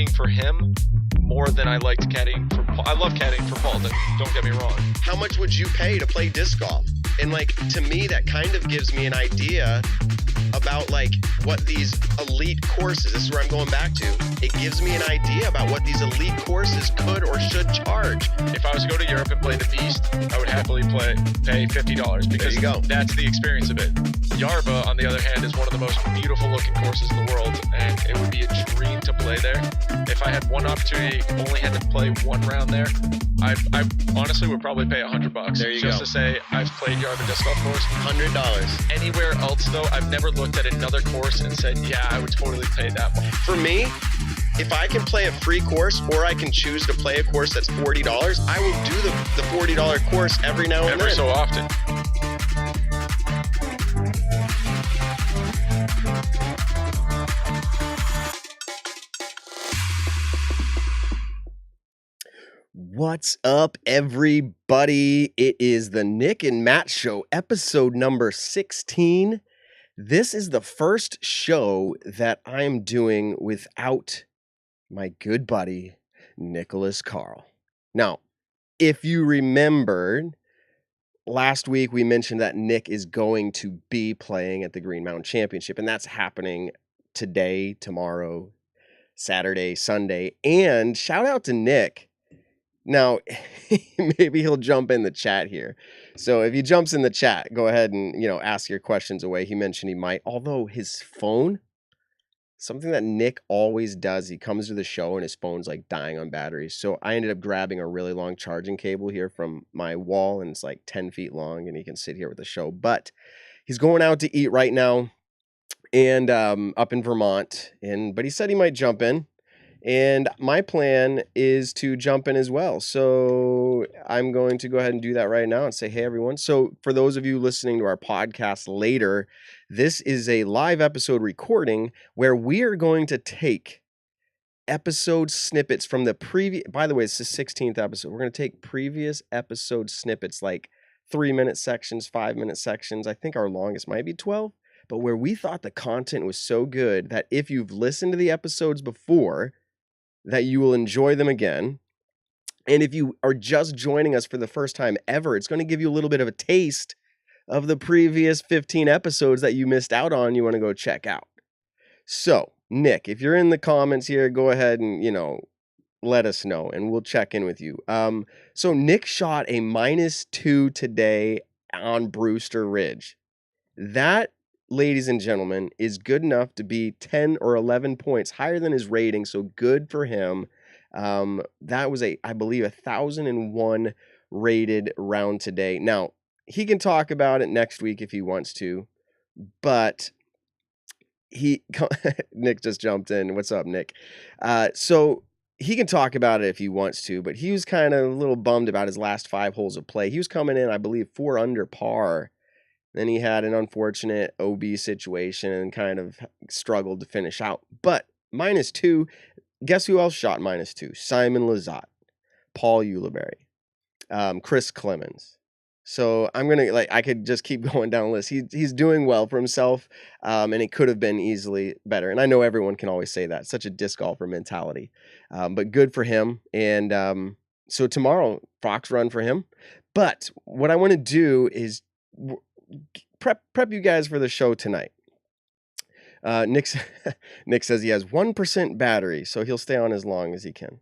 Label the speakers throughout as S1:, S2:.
S1: caddying for him more than I liked caddying for Paul. I love caddying for Paul, don't get me wrong.
S2: How much would you pay to play disc golf? And like, to me, that kind of gives me an idea about like what these elite courses, this is where I'm going back to, it gives me an idea about what these elite courses could or should charge.
S1: If I was to go to Europe and play the Beast, I would happily pay $50 because that's the experience of it. Yarba, on the other hand, is one of the most beautiful looking courses in the world, and it would be a dream to play there. If I had one opportunity, only had to play one round there, I honestly would probably pay $100
S2: there you
S1: just
S2: go.
S1: to say I've played Yarba disc golf course.
S2: $100.
S1: Anywhere else though, I've never looked at another course and said, yeah, I would totally pay that much.
S2: For me, if I can play a free course or I can choose to play a course that's $40, I will do the $40 course every now and then.
S1: Every so often.
S2: What's up, everybody? It is the Nick and Matt Show, episode number 16. This is the first show that I am doing without my good buddy, Nicholas Carl. Now, if you remembered, last week we mentioned that Nick is going to be playing at the Green Mountain Championship, and that's happening today, tomorrow, Saturday, Sunday. And shout out to Nick. Now, maybe he'll jump in the chat here. So if he jumps in the chat, go ahead and, ask your questions away. He mentioned he might, although his phone, something that Nick always does, he comes to the show and his phone's like dying on batteries. So I ended up grabbing a really long charging cable here from my wall, and it's like 10 feet long, and he can sit here with the show. But he's going out to eat right now and up in Vermont. But he said he might jump in. And my plan is to jump in as well. So I'm going to go ahead and do that right now and say, hey, everyone. So for those of you listening to our podcast later, this is a live episode recording where we are going to take episode snippets from the previous, by the way, it's the 16th episode. We're going to take previous episode snippets, like 3-minute sections, 5-minute sections. I think our longest might be 12. But where we thought the content was so good that if you've listened to the episodes before, that you will enjoy them again. And if you are just joining us for the first time ever, it's going to give you a little bit of a taste of the previous 15 episodes that you missed out on, you want to go check out. So, Nick, if you're in the comments here, go ahead and, let us know, and we'll check in with you. So Nick shot a -2 today on Brewster Ridge. That, ladies and gentlemen, is good enough to be 10 or 11 points higher than his rating, so good for him. That was I believe, 1,001 rated round today. Now, he can talk about it next week if he wants to, but Nick just jumped in. What's up, Nick? So he can talk about it if he wants to, but he was kind of a little bummed about his last 5 holes of play. He was coming in, I believe, 4 under par. Then he had an unfortunate OB situation and kind of struggled to finish out. But -2, guess who else shot -2? Simon Lizotte, Paul Ulibarri, Chris Clemens. So I'm going to, I could just keep going down the list. He's doing well for himself, and it could have been easily better. And I know everyone can always say that. Such a disc golfer mentality. But good for him. And so tomorrow, Fox run for him. But what I want to do is prep you guys for the show tonight. Nick says he has 1% battery, so he'll stay on as long as he can.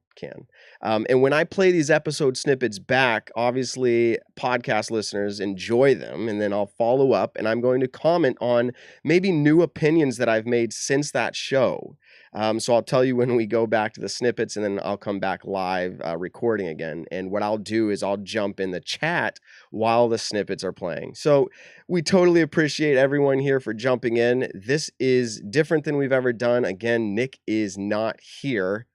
S2: And when I play these episode snippets back, obviously podcast listeners enjoy them, and then I'll follow up and I'm going to comment on maybe new opinions that I've made since that show. So I'll tell you when we go back to the snippets, and then I'll come back live recording again. And what I'll do is I'll jump in the chat while the snippets are playing. So we totally appreciate everyone here for jumping in. This is different than we've ever done. Again, Nick is not here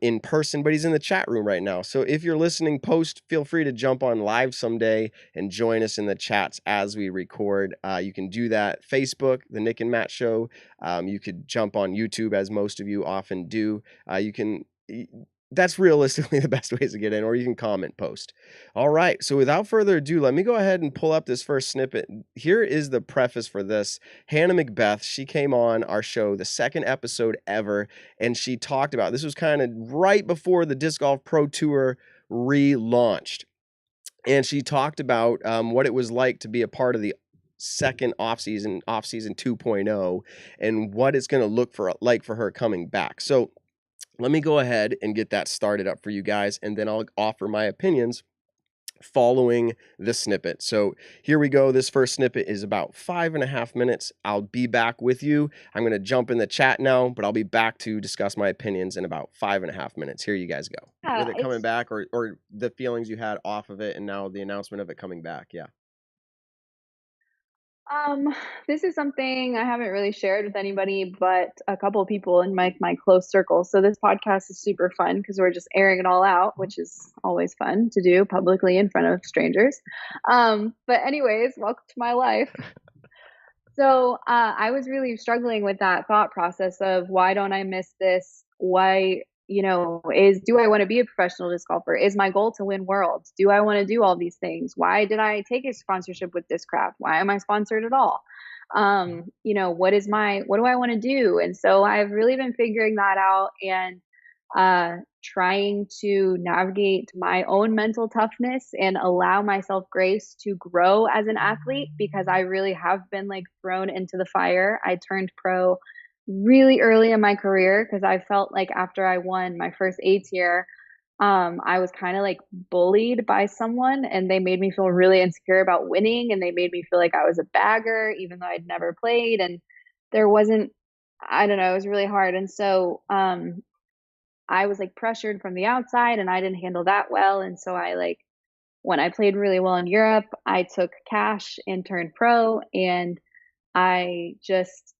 S2: in person, but he's in the chat room right now. So if you're listening post, feel free to jump on live someday and join us in the chats as we record. You can do that. Facebook, the Nick and Matt Show. You could jump on YouTube, as most of you often do. You can that's realistically the best ways to get in, or you can comment post. All right. So without further ado, let me go ahead and pull up this first snippet. Here is the preface for this. Hannah McBeth, she came on our show, the second episode ever, and she talked about, this was kind of right before the Disc Golf Pro Tour relaunched. And she talked about what it was like to be a part of the second offseason 2.0, and what it's going to look like for her coming back. So let me go ahead and get that started up for you guys, and then I'll offer my opinions following the snippet. So here we go. This first snippet is about 5.5 minutes. I'll be back with you. I'm going to jump in the chat now, but I'll be back to discuss my opinions in about 5.5 minutes. Here you guys go.
S3: Yeah,
S2: With it coming back, or the feelings you had off of it, and now the announcement of it coming back. Yeah.
S3: this is something I haven't really shared with anybody but a couple of people in my close circle. So this podcast is super fun because we're just airing it all out, which is always fun to do publicly in front of strangers. But anyways, welcome to my life. So I was really struggling with that thought process of why don't I miss this? Why, do I want to be a professional disc golfer? Is my goal to win worlds? Do I want to do all these things? Why did I take a sponsorship with Discraft? Why am I sponsored at all? What do I want to do? And so I've really been figuring that out and trying to navigate my own mental toughness and allow myself grace to grow as an athlete, because I really have been like thrown into the fire. I turned pro really early in my career because I felt like after I won my first A tier, I was kind of like bullied by someone, and they made me feel really insecure about winning, and they made me feel like I was a bagger even though I'd never played, and there wasn't, I don't know, it was really hard. And so I was like pressured from the outside, and I didn't handle that well. And so when I played really well in Europe, I took cash and turned pro. And I just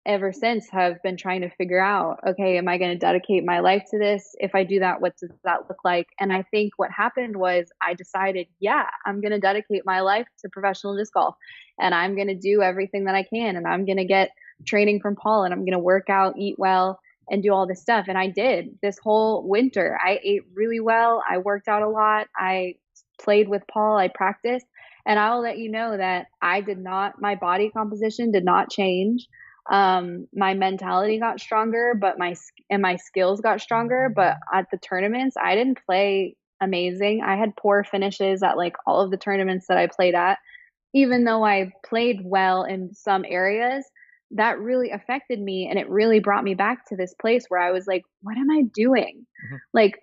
S3: ever since have been trying to figure out, okay, am I going to dedicate my life to this? If I do that, what does that look like? And I think what happened was I decided, yeah, I'm going to dedicate my life to professional disc golf, and I'm going to do everything that I can. And I'm going to get training from Paul, and I'm going to work out, eat well, and do all this stuff. And I did this whole winter. I ate really well. I worked out a lot. I played with Paul. I practiced. And I will let you know that my body composition did not change. My mentality got stronger, but my skills got stronger. But at the tournaments, I didn't play amazing. I had poor finishes at like all of the tournaments that I played at. Even though I played well in some areas, that really affected me, and it really brought me back to this place where I was like, what am I doing? Mm-hmm. Like,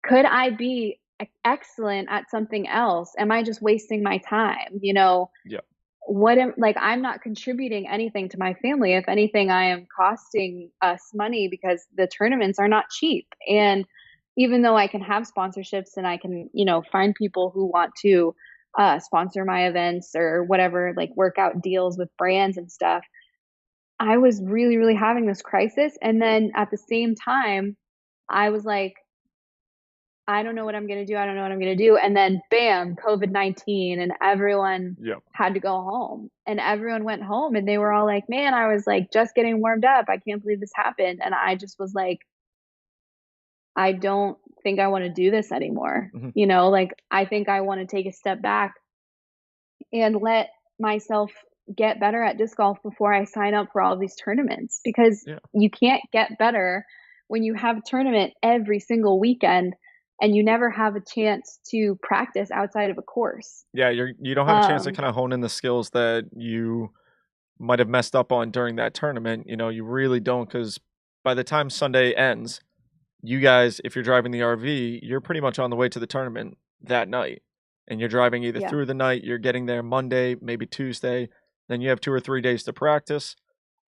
S3: could I be excellent at something else? Am I just wasting my time?
S1: Yeah.
S3: I'm not contributing anything to my family. If anything, I am costing us money because the tournaments are not cheap. And even though I can have sponsorships and I can, find people who want to sponsor my events or whatever, like workout deals with brands and stuff, I was really, really having this crisis. And then at the same time, I was like, I don't know what I'm going to do. I don't know what I'm going to do. And then bam, COVID-19, and everyone had to go home, and everyone went home, and they were all like, man, I was like just getting warmed up. I can't believe this happened. And I just was like, I don't think I want to do this anymore. Mm-hmm. I think I want to take a step back and let myself get better at disc golf before I sign up for all these tournaments, because you can't get better when you have a tournament every single weekend and you never have a chance to practice outside of a course.
S1: Yeah, you don't have a chance to kind of hone in the skills that you might have messed up on during that tournament. You really don't, because by the time Sunday ends, you guys, if you're driving the RV, you're pretty much on the way to the tournament that night. And you're driving either through the night, you're getting there Monday, maybe Tuesday, then you have 2 or 3 days to practice.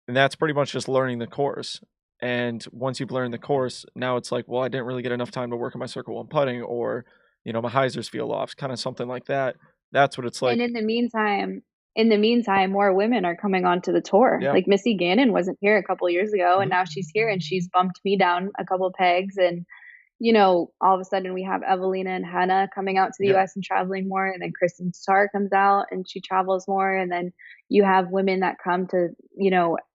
S1: And that's pretty much just learning the course. And once you've learned the course, now it's like, well, I didn't really get enough time to work on my circle one putting, or, my hyzers feel off, kind of something like that. That's what it's like.
S3: And in the meantime, more women are coming onto the tour. Yeah. Like Missy Gannon wasn't here a couple of years ago, mm-hmm. and now she's here, and she's bumped me down a couple of pegs. And all of a sudden we have Evelina and Hannah coming out to the U.S. and traveling more. And then Kristen Starr comes out and she travels more. And then you have women that come to,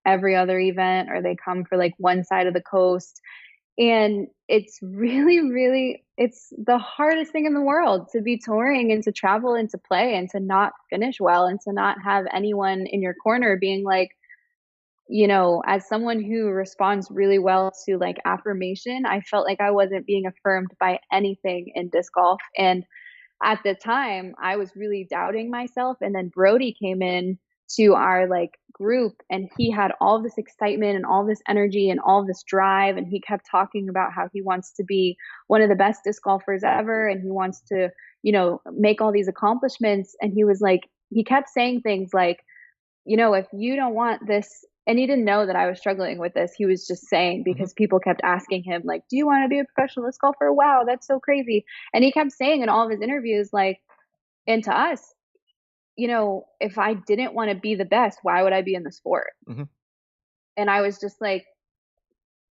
S3: every other event, or they come for like one side of the coast. And it's really, it's the hardest thing in the world to be touring and to travel and to play and to not finish well and to not have anyone in your corner being like, as someone who responds really well to like affirmation, I felt like I wasn't being affirmed by anything in disc golf. And at the time, I was really doubting myself. And then Brody came in to our like group, and he had all this excitement and all this energy and all this drive. And he kept talking about how he wants to be one of the best disc golfers ever. And he wants to, make all these accomplishments. And he was like, he kept saying things like, if you don't want this, and he didn't know that I was struggling with this. He was just saying, because people kept asking him, like, do you want to be a professional disc golfer? Wow, that's so crazy. And he kept saying in all of his interviews, like, and to us, if I didn't want to be the best, why would I be in the sport?
S1: Mm-hmm.
S3: And I was just like,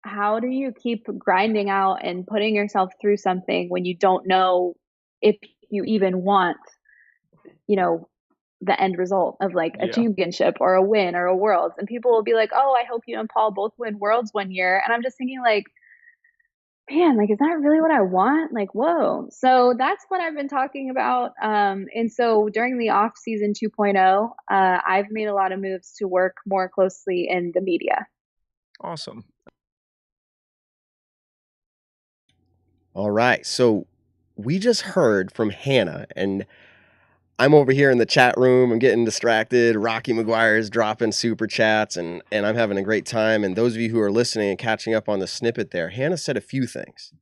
S3: how do you keep grinding out and putting yourself through something when you don't know if you even want, the end result of like a championship or a win or a worlds? And people will be like, oh, I hope you and Paul both win worlds one year. And I'm just thinking like, man, like, is that really what I want? Like, whoa. So that's what I've been talking about. And so during the off season 2.0, I've made a lot of moves to work more closely in the media.
S1: Awesome.
S2: All right. So we just heard from Hannah, and I'm over here in the chat room. I'm getting distracted. Rocky McGuire is dropping super chats, and I'm having a great time. And those of you who are listening and catching up on the snippet there, Hannah said a few things.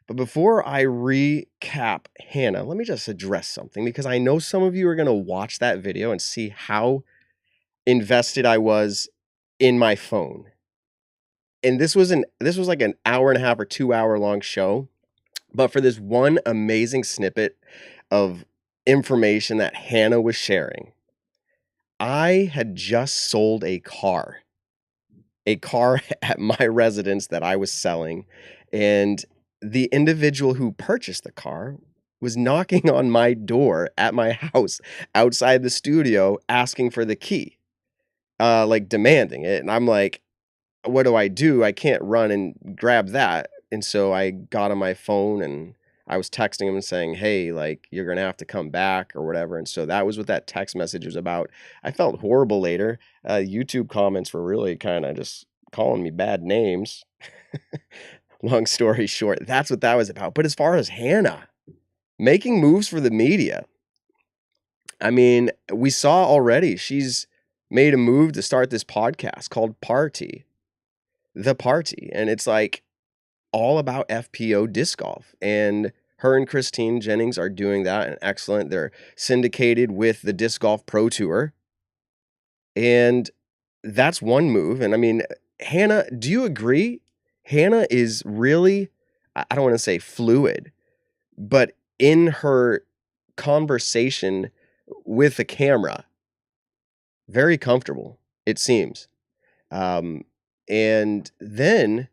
S2: But before I recap Hannah, let me just address something, because I know some of you are going to watch that video and see how invested I was in my phone. And this was like an hour and a half or 2 hour long show. But for this one amazing snippet of information that Hannah was sharing, I had just sold a car at my residence that I was selling, and the individual who purchased the car was knocking on my door at my house outside the studio asking for the key, like demanding it. And I'm like, what do? I can't run and grab that. And so I got on my phone and I was texting him and saying, hey, like, you're going to have to come back or whatever. And so that was what that text message was about. I felt horrible later. YouTube comments were really kind of just calling me bad names. Long story short, that's what that was about. But as far as Hannah making moves for the media, I mean, we saw already she's made a move to start this podcast called The Party. And it's like all about FPO disc golf. And her and Christine Jennings are doing that, and excellent. They're syndicated with the Disc Golf Pro Tour. And that's one move. And I mean, Hannah, do you agree? Hannah is really, I don't want to say fluid, but in her conversation with the camera, very comfortable, it seems. And then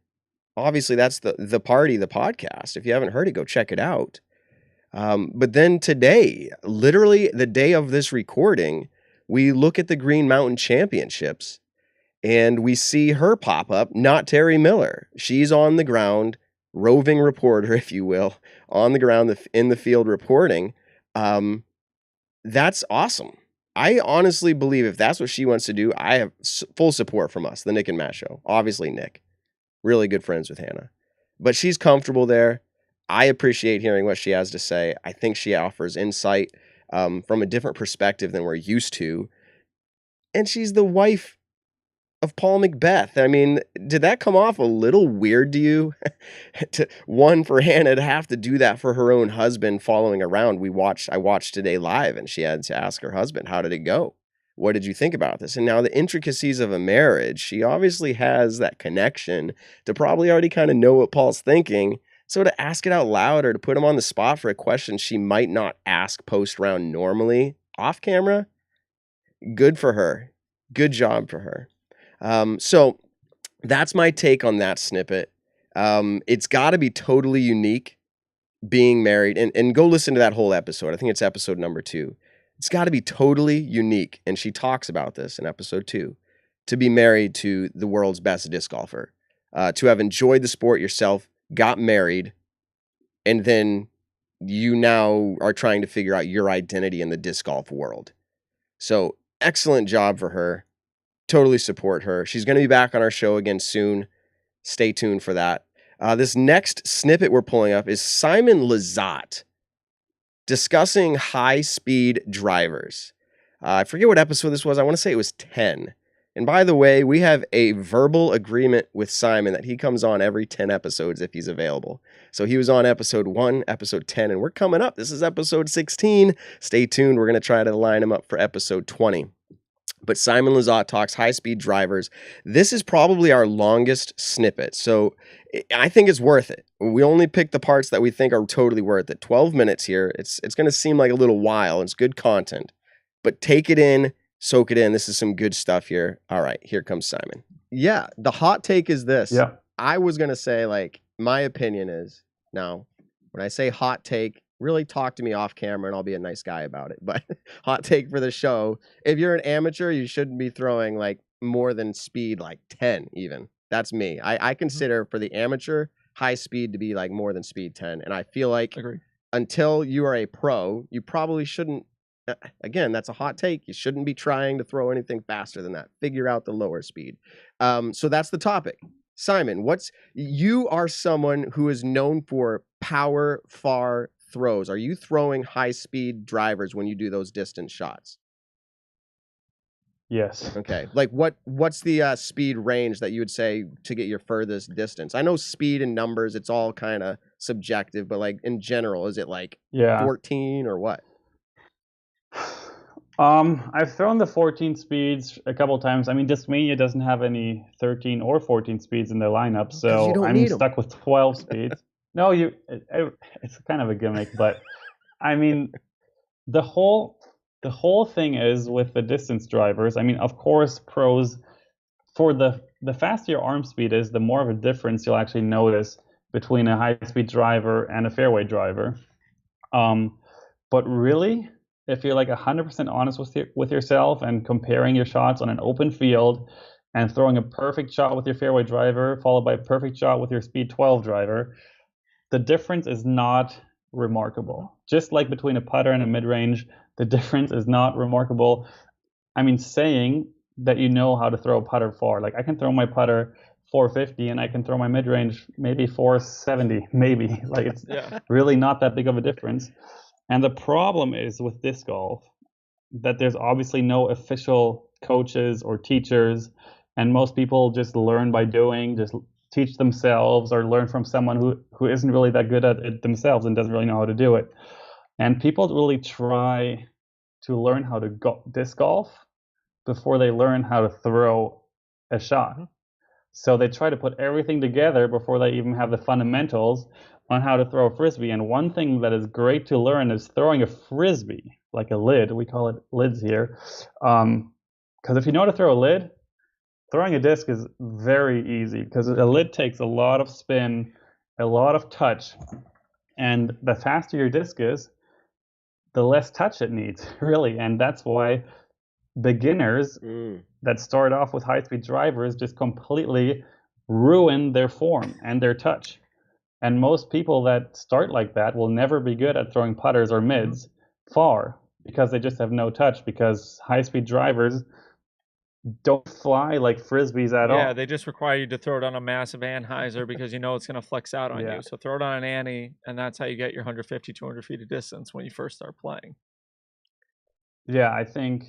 S2: obviously that's the Party, the podcast. If you haven't heard it, go check it out. But then today, literally the day of this recording, we look at the Green Mountain Championships and we see her pop up, not Terry Miller. She's on the ground, roving reporter, if you will, on the ground in the field reporting. That's awesome. I honestly believe if that's what she wants to do, I have full support from us, the Nick and Matt Show. Obviously, Nick, really good friends with Hannah. But she's comfortable there. I appreciate hearing what she has to say. I think she offers insight from a different perspective than we're used to. And she's the wife of Paul McBeth. I mean, did that come off a little weird to you? For Hannah to have to do that for her own husband following around. I watched today live, and she had to ask her husband, how did it go? What did you think about this? And now the intricacies of a marriage, she obviously has that connection to probably already kind of know what Paul's thinking. So to ask it out loud or to put him on the spot for a question she might not ask post-round normally off camera, good for her. Good job for her. So that's my take on that snippet. It's got to be totally unique being married. And go listen to that whole episode. I think it's episode number 2. It's got to be totally unique. And she talks about this in episode 2. To be married to the world's best disc golfer. To have enjoyed the sport yourself. got married, and then you now are trying to figure out your identity in the disc golf world. So excellent job for her. Totally support her. She's going to be back on our show again soon. Stay tuned for that. This next snippet we're pulling up is Simon Lizotte discussing high-speed drivers. I forget what episode this was. I want to say it was 10. And by the way, we have a verbal agreement with Simon that he comes on every 10 episodes if he's available. So he was on episode 1, episode 10, and we're coming up. This is episode 16. Stay tuned. We're going to try to line him up for episode 20. But Simon Lizotte talks high-speed drivers. This is probably our longest snippet, so I think it's worth it. We only pick the parts that we think are totally worth it. 12 minutes here. It's going to seem like a little while. It's good content. But take it in, soak it in. This is some good stuff here. All right, here comes Simon. Yeah, the hot take is this.
S4: Yeah.
S2: I was going to say, like, my opinion is, now, when I say hot take, really talk to me off camera and I'll be a nice guy about it. But hot take for the show, if you're an amateur, you shouldn't be throwing like more than speed, like 10 even. That's me. I consider for the amateur high speed to be like more than speed 10. And I feel like until you are a pro, you probably shouldn't, again, that's a hot take. You shouldn't be trying to throw anything faster than that. Figure out the lower speed. So that's the topic. Simon, you are someone who is known for power far throws. Are you throwing high speed drivers when you do those distance shots?
S4: Yes.
S2: Okay. Like what's the speed range that you would say to get your furthest distance? I know speed and numbers, it's all kind of subjective, but like in general, is it like 14 or what?
S4: I've thrown the 14 speeds a couple times. I mean, Discmania doesn't have any 13 or 14 speeds in their lineup, so I'm stuck with 12 speeds. No, it's kind of a gimmick, but I mean, the whole thing is with the distance drivers. I mean, of course, pros, for the faster your arm speed is, the more of a difference you'll actually notice between a high-speed driver and a fairway driver. But really, if you're like 100% honest with yourself and comparing your shots on an open field and throwing a perfect shot with your fairway driver followed by a perfect shot with your speed 12 driver, the difference is not remarkable. Just like between a putter and a mid-range, the difference is not remarkable. I mean, saying that you know how to throw a putter far. Like, I can throw my putter 450 and I can throw my mid-range maybe 470, maybe. Like, it's really not that big of a difference. And the problem is with disc golf that there's obviously no official coaches or teachers, and most people just learn by doing, just teach themselves or learn from someone who isn't really that good at it themselves and doesn't really know how to do it. And people really try to learn how to disc golf before they learn how to throw a shot. So they try to put everything together before they even have the fundamentals on how to throw a frisbee. And one thing that is great to learn is throwing a frisbee, like a lid. We call it lids here. Because if you know how to throw a lid, throwing a disc is very easy, because a lid takes a lot of spin, a lot of touch, and the faster your disc is, the less touch it needs, really. And that's why beginners that start off with high-speed drivers just completely ruin their form and their touch. And most people that start like that will never be good at throwing putters or mids far, because they just have no touch, because high-speed drivers don't fly like frisbees at all.
S5: Yeah, they just require you to throw it on a massive Anheuser because you know it's going to flex out on you. So throw it on an Annie, and that's how you get your 150, 200 feet of distance when you first start playing.
S4: Yeah, I think,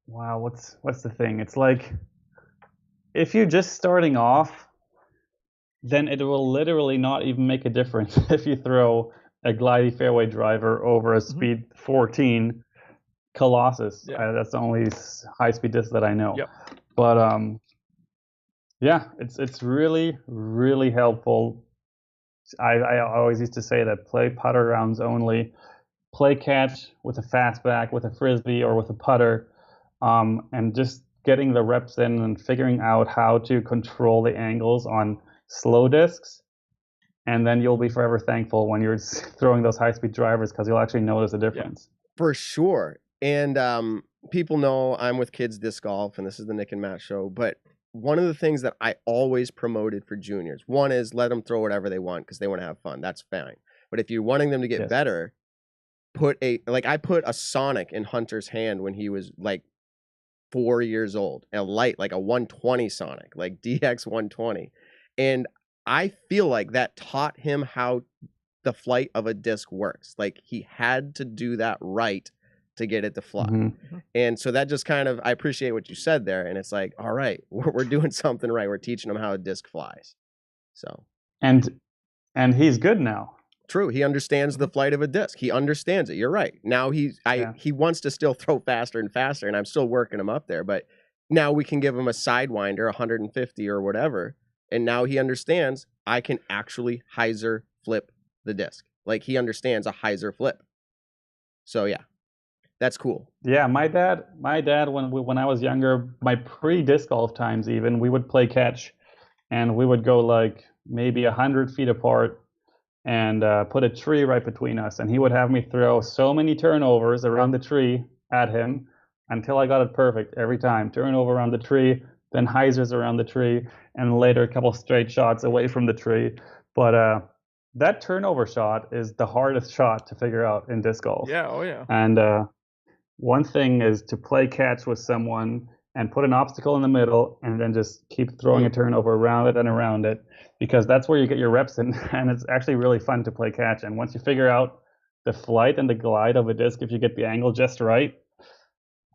S4: wow, what's the thing? It's like, if you're just starting off, then it will literally not even make a difference if you throw a glidey fairway driver over a speed 14 Colossus. That's the only high-speed disc that I know. But it's really, really helpful. I always used to say that play putter rounds only. Play catch with a fastback, with a frisbee, or with a putter, and just getting the reps in and figuring out how to control the angles on slow discs. And then you'll be forever thankful when you're throwing those high-speed drivers, because you'll actually notice a difference.
S2: For sure. And people know I'm with Kids Disc Golf, and this is the Nick and Matt show. But one of the things that I always promoted for juniors, one is let them throw whatever they want because they want to have fun. That's fine. But if you're wanting them to get better, I put a Sonic in Hunter's hand when he was like 4 years old, a light, like a 120 Sonic, like DX 120. And I feel like that taught him how the flight of a disc works. Like he had to do that right to get it to fly. Mm-hmm. And so that just kind of, I appreciate what you said there. And it's like, all right, we're doing something right. We're teaching him how a disc flies. So.
S4: And he's good now.
S2: True. He understands the flight of a disc. He understands it. You're right. Now he wants to still throw faster and faster, and I'm still working him up there. But now we can give him a Sidewinder, 150 or whatever, and now he understands I can actually hyzer flip the disc. Like he understands a hyzer flip. So yeah, that's cool.
S4: Yeah, my dad, when I was younger, my pre-disc golf times even, we would play catch, and we would go like maybe 100 feet apart. And put a tree right between us. And he would have me throw so many turnovers around the tree at him until I got it perfect every time. Turnover around the tree, then hyzers around the tree, and later a couple straight shots away from the tree. But that turnover shot is the hardest shot to figure out in disc golf.
S5: Yeah, oh yeah.
S4: And one thing is to play catch with someone and put an obstacle in the middle and then just keep throwing a turnover around it and around it, because that's where you get your reps in, and it's actually really fun to play catch. And once you figure out the flight and the glide of a disc, if you get the angle just right,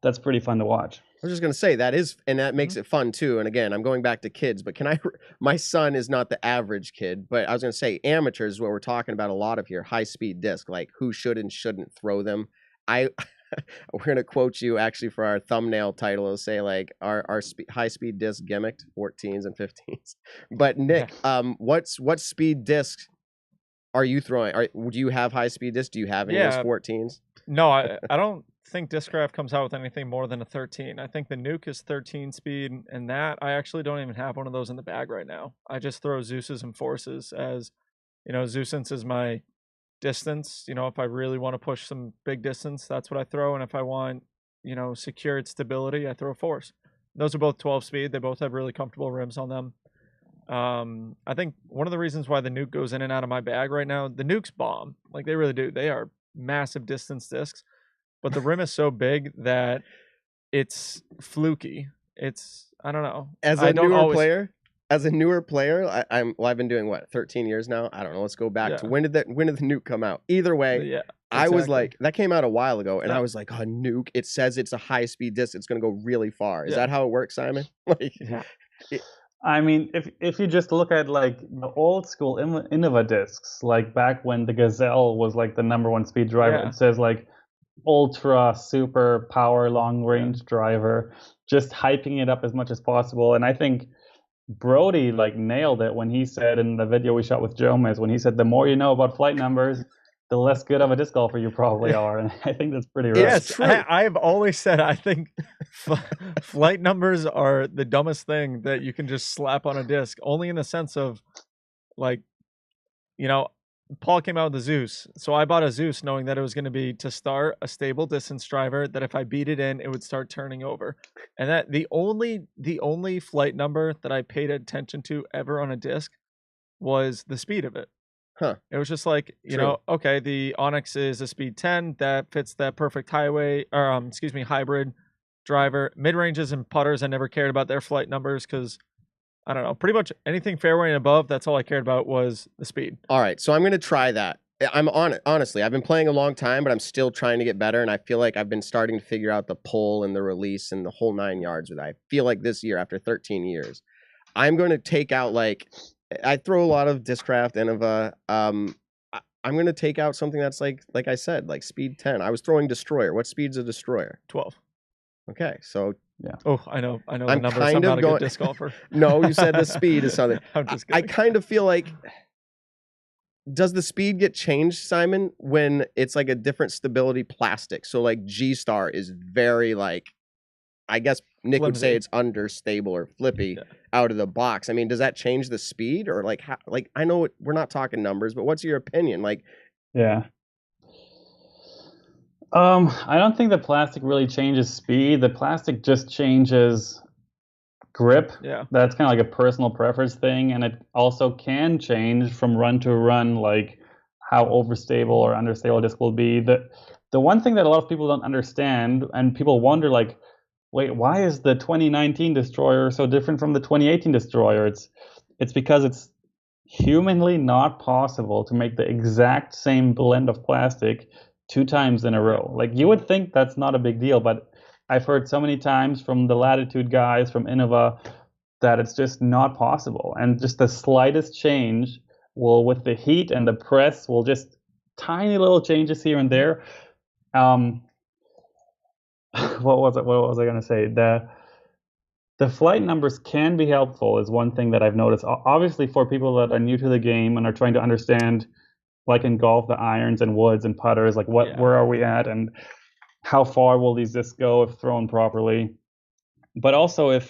S4: that's pretty fun to watch.
S2: I was just going to say that is, and that makes it fun too. And again, I'm going back to kids, but my son is not the average kid, but I was going to say amateurs is what we're talking about a lot of here, high speed disc, like who should and shouldn't throw them. We're going to quote you actually for our thumbnail title. It'll say like our high speed disc gimmicked 14s and 15s. But Nick, what speed discs are you throwing? Do you have high speed discs? Do you have any of those 14s?
S5: No, I don't think Discraft comes out with anything more than a 13. I think the Nuke is 13 speed, and that I actually don't even have one of those in the bag right now. I just throw Zeus's and Forces as, Zeusance is my distance. If I really want to push some big distance, that's what I throw. And if I want, secured stability, I throw Force. Those are both 12 speed. They both have really comfortable rims on them. I think one of the reasons why the Nuke goes in and out of my bag right now, the Nukes bomb. Like they really do. They are massive distance discs, but the rim is so big that it's fluky. I don't know.
S2: As a newer player, I've been doing 13 years now. I don't know. Let's go back to when did the Nuke come out? Either way, exactly. I was like, that came out a while ago, and I was like, oh, Nuke. It says it's a high speed disc. It's going to go really far. Is that how it works, Simon?
S4: I mean, if you just look at like the old school Innova discs, like back when the Gazelle was like the #1 speed driver, it says like ultra super power long range driver, just hyping it up as much as possible. And I think Brody like nailed it when he said in the video we shot with Jomez, when he said the more you know about flight numbers, the less good of a disc golfer you probably are. And I think that's pretty right.
S5: Yes, I have always said I think flight numbers are the dumbest thing that you can just slap on a disc, only in the sense of like, Paul came out with the Zeus. So I bought a Zeus knowing that it was going to be to start a stable distance driver, that if I beat it in, it would start turning over. And that the only flight number that I paid attention to ever on a disc was the speed of it.
S2: Huh.
S5: It was just like, okay, the Onyx is a speed 10 that fits that perfect hybrid driver. Mid-ranges and putters, I never cared about their flight numbers because, I don't know, pretty much anything fairway and above, that's all I cared about was the speed.
S2: All right, so I'm going to try that. I'm on it. Honestly, I've been playing a long time, but I'm still trying to get better, and I feel like I've been starting to figure out the pull and the release and the whole 9 yards with that. I feel like this year, after 13 years, I'm going to take out I throw a lot of Discraft, Innova. I'm going to take out something that's like I said, like speed 10. I was throwing Destroyer. What speed's a Destroyer?
S5: 12.
S2: Okay, so
S5: yeah. Oh, I know the numbers. I'm not a good disc golfer.
S2: No, you said the speed is something.
S5: I'm just kidding.
S2: I kind of feel like, does the speed get changed, Simon, when it's like a different stability plastic? So like G-Star is very like, I guess Nick
S5: flimsy.
S2: Would say it's understable or flippy out of the box. I mean, does that change the speed or like how? Like I know we're not talking numbers, but what's your opinion? Like,
S4: yeah. I don't think the plastic really changes speed. The plastic just changes grip.
S5: Yeah.
S4: That's kind of like a personal preference thing, and it also can change from run to run, like how overstable or understable a disc will be. The one thing that a lot of people don't understand, and people wonder, like, wait, why is the 2019 Destroyer so different from the 2018 Destroyer? It's because it's humanly not possible to make the exact same blend of plastic 2 times in a row. Like, you would think that's not a big deal, but I've heard so many times from the Latitude guys, from Innova, that it's just not possible. And just the slightest change will, with the heat and the press, will just tiny little changes here and there. What was I going to say? The flight numbers can be helpful, is one thing that I've noticed. Obviously, for people that are new to the game and are trying to understand, like in golf, the irons and woods and putters, like where are we at and how far will these discs go if thrown properly. But also,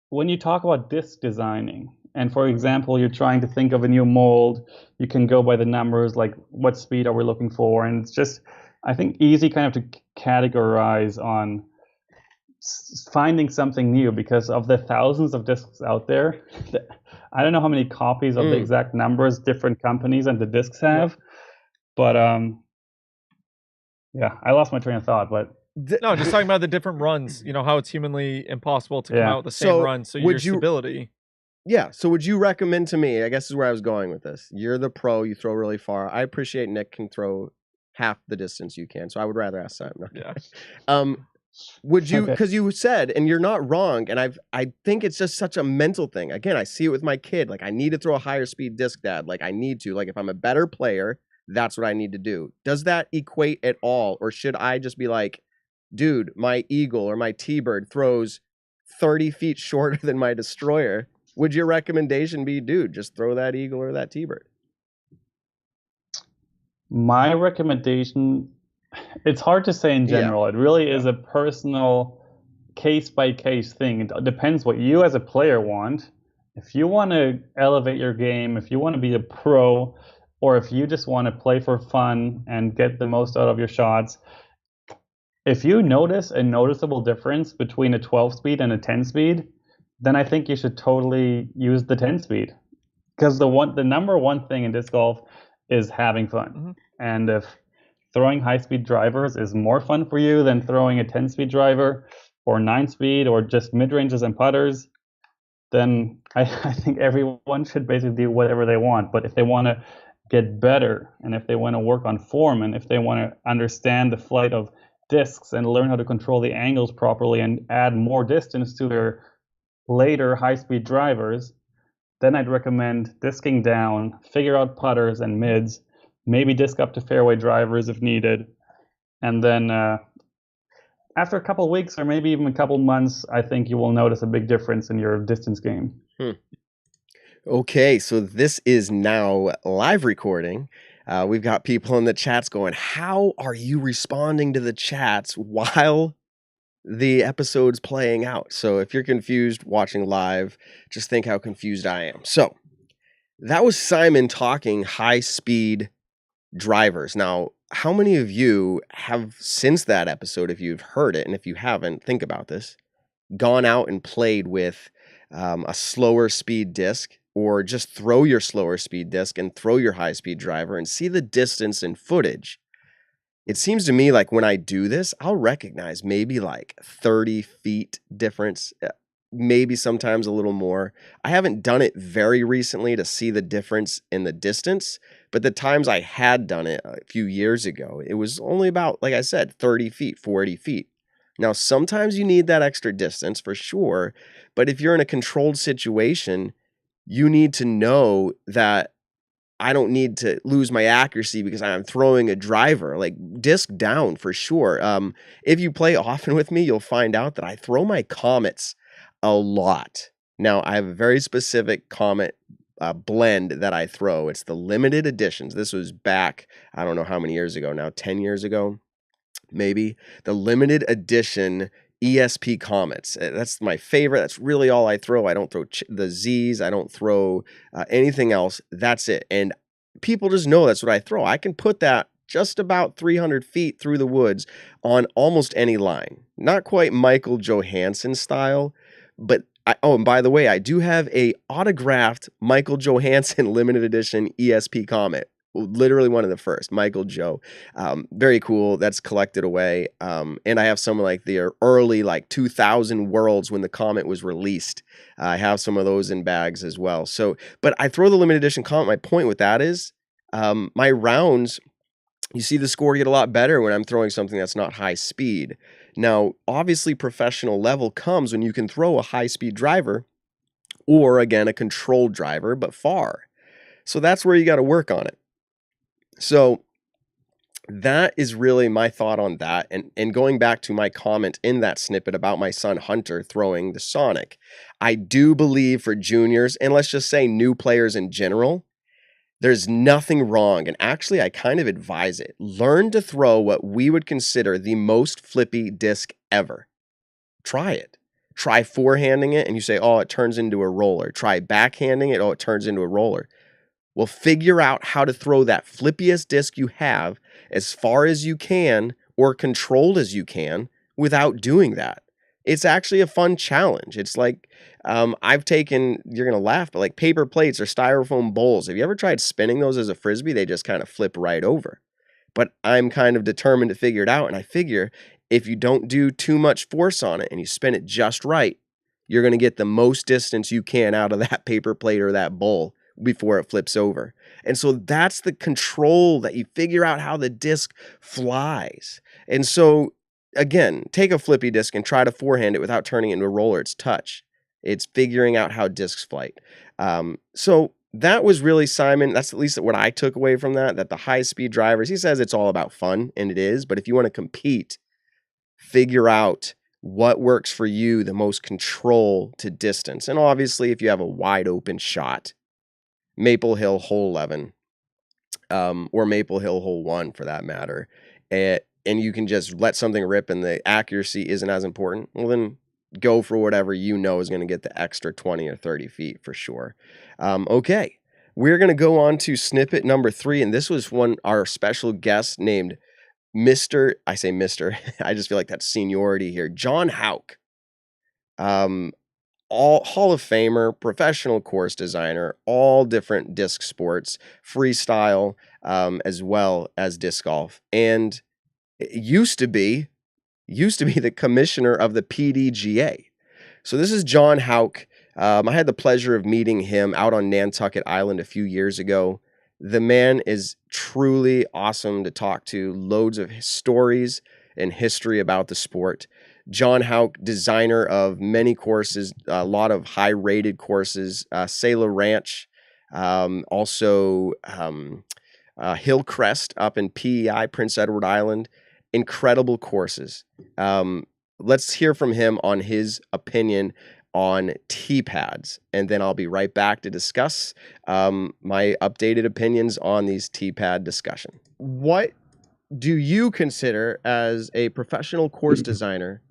S4: when you talk about disc designing, and for example, you're trying to think of a new mold, you can go by the numbers, like what speed are we looking for, and it's just, I think, easy kind of to categorize on finding something new, because of the thousands of discs out there, I don't know how many copies of the exact numbers different companies and the discs have, but yeah, I lost my train of thought, but
S5: no, just talking about the different runs, you know, how it's humanly impossible to come out with the same run, so your stability.
S2: Yeah, so would you recommend to me, I guess is where I was going with this, you're the pro, you throw really far. I appreciate Nick can throw half the distance you can, so I would rather ask that. Yeah. Would you, because you said, and you're not wrong, and I think it's just such a mental thing. Again, I see it with my kid. Like, I need to throw a higher speed disc, Dad. Like, I need to. Like, if I'm a better player, that's what I need to do. Does that equate at all? Or should I just be like, dude, my Eagle or my T-Bird throws 30 feet shorter than my Destroyer? Would your recommendation be, dude, just throw that Eagle or that T-Bird?
S4: My recommendation, it's hard to say in general. It really is a personal case-by-case thing. It depends what you as a player want. If you want to elevate your game, if you want to be a pro, or if you just want to play for fun and get the most out of your shots, if you notice a noticeable difference between a 12-speed and a 10-speed, then I think you should totally use the 10-speed. Because the number one thing in disc golf is having fun. And if throwing high-speed drivers is more fun for you than throwing a 10-speed driver or 9-speed or just mid-ranges and putters, then I think everyone should basically do whatever they want. But if they want to get better, and if they want to work on form, and if they want to understand the flight of discs and learn how to control the angles properly and add more distance to their later high-speed drivers, then I'd recommend disking down, figure out putters and mids, maybe disc up to fairway drivers if needed. And then after a couple of weeks or maybe even a couple months, I think you will notice a big difference in your distance game.
S2: Okay, so this is now live recording. We've got people in the chats going, how are you responding to the chats while the episode's playing out? So if you're confused watching live, just think how confused I am. So that was Simon talking high-speed drivers. Now, how many of you have, since that episode, if you've heard it, and if you haven't, think about this, gone out and played with a slower speed disc, or just throw your slower speed disc and throw your high-speed driver and see the distance in footage? It seems to me like when I do this, I'll recognize maybe like 30 feet difference, maybe sometimes a little more. I haven't done it very recently to see the difference in the distance, but the times I had done it a few years ago, it was only about, like I said, 30 feet, 40 feet. Now, sometimes you need that extra distance for sure, but if you're in a controlled situation, you need to know that I don't need to lose my accuracy because I'm throwing a driver. Like, disc down for sure. If you play often with me, you'll find out that I throw my Comets a lot. Now, I have a very specific Comet blend that I throw. It's the limited editions. This was back, I don't know how many years ago now, 10 years ago, maybe. The limited edition ESP Comets. That's my favorite. That's really all I throw. I don't throw the Z's. I don't throw anything else. That's it. And people just know that's what I throw. I can put that just about 300 feet through the woods on almost any line. Not quite Michael Johansson style, But and by the way, I do have a autographed Michael Johansson limited edition ESP Comet. Literally one of the first, Michael Joe. Very cool. That's collected away. And I have some like the early 2000 Worlds when the Comet was released. I have some of those in bags as well. So, but I throw the limited edition Comet. My point with that is my rounds, you see the score get a lot better when I'm throwing something that's not high speed. Now, obviously professional level comes when you can throw a high speed driver or again, a controlled driver, but far. So that's where you got to work on it. So that is really my thought on that. And going back to my comment in that snippet about my son Hunter throwing the Sonic, I do believe for juniors, and let's just say new players in general, there's nothing wrong. And actually, I kind of advise it. Learn to throw what we would consider the most flippy disc ever. Try it. Try forehanding it and you say, oh, it turns into a roller. Try backhanding it. Oh, it turns into a roller. Well, figure out how to throw that flippiest disc you have as far as you can or controlled as you can without doing that. It's actually a fun challenge. It's like I've taken, you're going to laugh, but like paper plates or styrofoam bowls. Have you ever tried spinning those as a Frisbee? They just kind of flip right over. But I'm kind of determined to figure it out. And I figure if you don't do too much force on it and you spin it just right, you're going to get the most distance you can out of that paper plate or that bowl before it flips over. And so that's the control that you figure out how the disc flies. And so again, take a flippy disc and try to forehand it without turning it into a roller. It's touch. It's figuring out how discs flight. So that was really Simon. That's at least what I took away from that the high speed drivers, he says it's all about fun, and it is. But if you want to compete, figure out what works for you, the most control to distance. And obviously, if you have a wide open shot, Maple Hill hole 11, or Maple Hill hole 1 for that matter, and you can just let something rip and the accuracy isn't as important, well then go for whatever you know is going to get the extra 20 or 30 feet for sure. Okay, we're going to go on to snippet number 3, and this was our special guest named Mr. I say Mr. I just feel like that's seniority here. John Houck. All Hall of Famer, professional course designer, all different disc sports, freestyle, as well as disc golf. And it used to be the commissioner of the PDGA. So this is John Houck. I had the pleasure of meeting him out on Nantucket Island a few years ago. The man is truly awesome to talk to. Loads of stories and history about the sport. John Houck, designer of many courses, a lot of high-rated courses, Sailor Ranch, also Hillcrest up in PEI, Prince Edward Island. Incredible courses. Let's hear from him on his opinion on tee pads, and then I'll be right back to discuss my updated opinions on these tee pad discussion. What do you consider as a professional course designer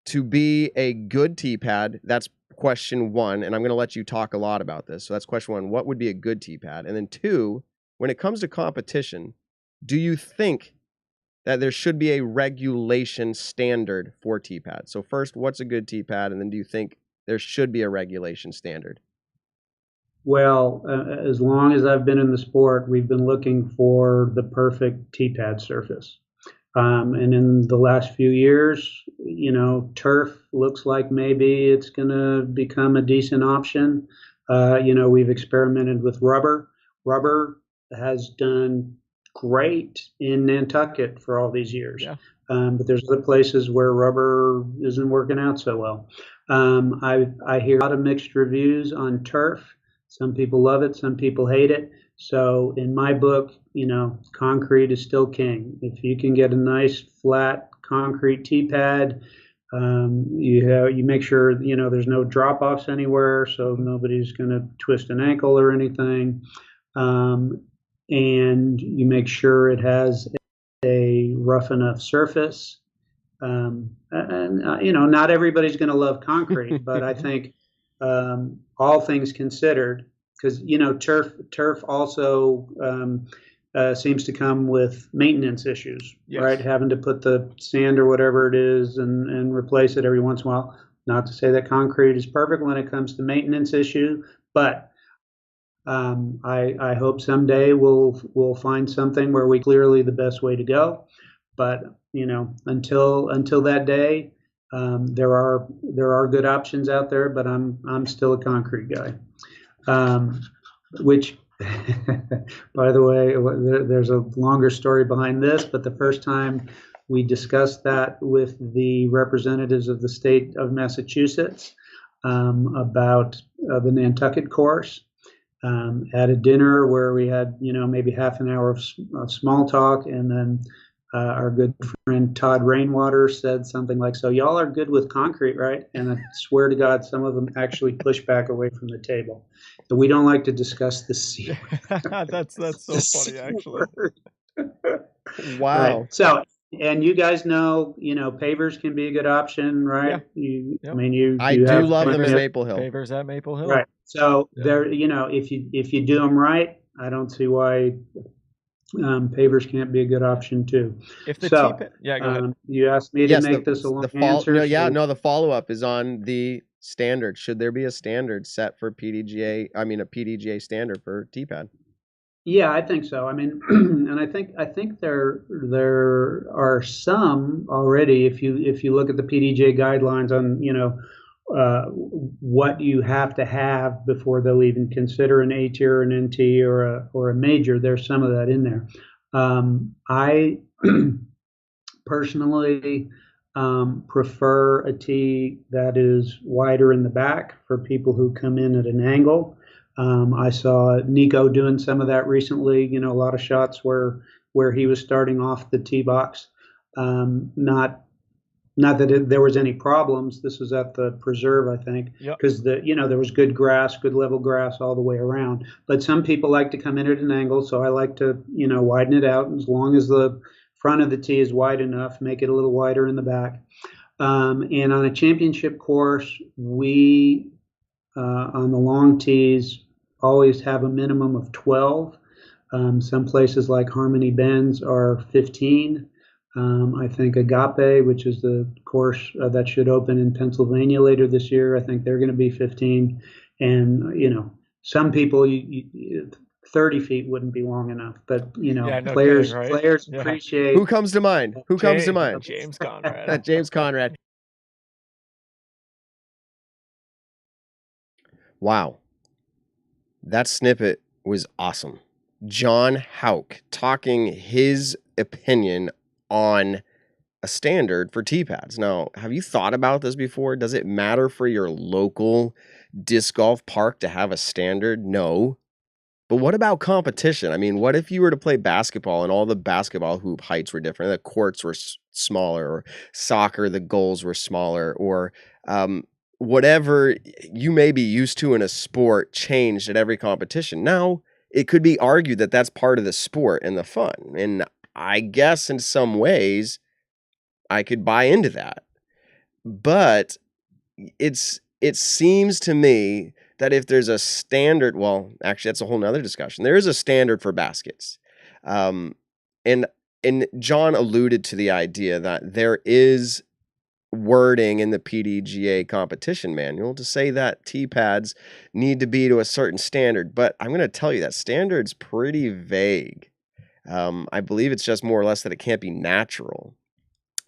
S2: to be a good tee pad? That's question 1, and I'm going to let you talk a lot about this. So that's question 1. What would be a good tee pad? And then 2, when it comes to competition, do you think that there should be a regulation standard for tee pads? So first, what's a good tee pad? And then do you think there should be a regulation standard?
S6: Well, as long as I've been in the sport, we've been looking for the perfect tee pad surface. And in the last few years, turf looks like maybe it's going to become a decent option. We've experimented with rubber. Rubber has done great in Nantucket for all these years. Yeah. But there's other places where rubber isn't working out so well. I hear a lot of mixed reviews on turf. Some people love it, some people hate it. So in my book, concrete is still king. If you can get a nice flat concrete tee pad, you make sure there's no drop offs anywhere, so nobody's going to twist an ankle or anything. And you make sure it has a rough enough surface. Not everybody's going to love concrete, but I think all things considered, because turf also seems to come with maintenance issues, yes. Right? Having to put the sand or whatever it is and replace it every once in a while. Not to say that concrete is perfect when it comes to maintenance issue, but I hope someday we'll find something where we clearly the best way to go. But until that day, there are good options out there. But I'm still a concrete guy. Which, by the way, there's a longer story behind this. But the first time we discussed that with the representatives of the state of Massachusetts about the Nantucket course. At a dinner where we had, maybe half an hour of small talk, and then our good friend Todd Rainwater said something like, "So y'all are good with concrete, right?" And I swear to God, some of them actually pushed back away from the table. So we don't like to discuss the C word.
S5: That's so funny, actually.
S2: Wow.
S6: Right. So, and you guys know, pavers can be a good option, right?
S5: Yeah.
S2: I do love them in Maple Hill.
S5: Pavers at Maple Hill.
S6: Right. So there, if you do them right, I don't see why pavers can't be a good option too.
S5: If the
S6: go
S5: ahead.
S6: You asked me to make this a long answer.
S2: The follow-up is on the standard. Should there be a standard set for PDGA? I mean, a PDGA standard for T-pad.
S6: Yeah, I think so. I mean, and I think there are some already. If you look at the PDGA guidelines on what you have to have before they'll even consider an A tier, an NT, or a major, there's some of that in there. I personally prefer a tee that is wider in the back for people who come in at an angle. I saw Nico doing some of that recently. A lot of shots where he was starting off the tee box. Not that there was any problems. This was at the preserve, I think, because there was good grass, good level grass all the way around. But some people like to come in at an angle, so I like to widen it out. As long as the front of the tee is wide enough, make it a little wider in the back. And on a championship course, we on the long tees always have a minimum of 12. Some places like Harmony Bends are 15. I think Agape, which is the course that should open in Pennsylvania later this year, I think they're going to be 15. And, some people, 30 feet wouldn't be long enough. But, players appreciate.
S2: Who comes to mind? Comes to mind?
S5: James Conrad.
S2: James Conrad. Wow. That snippet was awesome. John Houck talking his opinion on a standard for T-pads. Now, have you thought about this before? Does it matter for your local disc golf park to have a standard? No. But what about competition? I mean, what if you were to play basketball and all the basketball hoop heights were different? The courts were smaller, or soccer, the goals were smaller, or whatever you may be used to in a sport changed at every competition. Now, it could be argued that that's part of the sport and the fun. And I guess in some ways, I could buy into that. But it seems to me that if there's a standard, well, actually, that's a whole nother discussion. There is a standard for baskets. And John alluded to the idea that there is wording in the PDGA competition manual to say that T-pads need to be to a certain standard. But I'm going to tell you that standard's pretty vague. I believe it's just more or less that it can't be natural.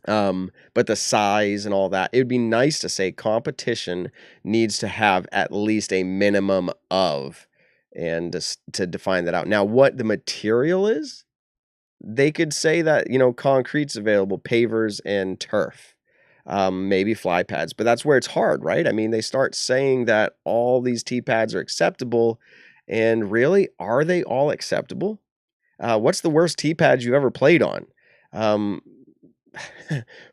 S2: But the size and all that, it would be nice to say competition needs to have at least a minimum of, and to define that out. Now, what the material is, they could say that, concrete's available, pavers and turf, maybe fly pads, but that's where it's hard, right? I mean, they start saying that all these T-pads are acceptable, and really, are they all acceptable? What's the worst T-pad you ever played on?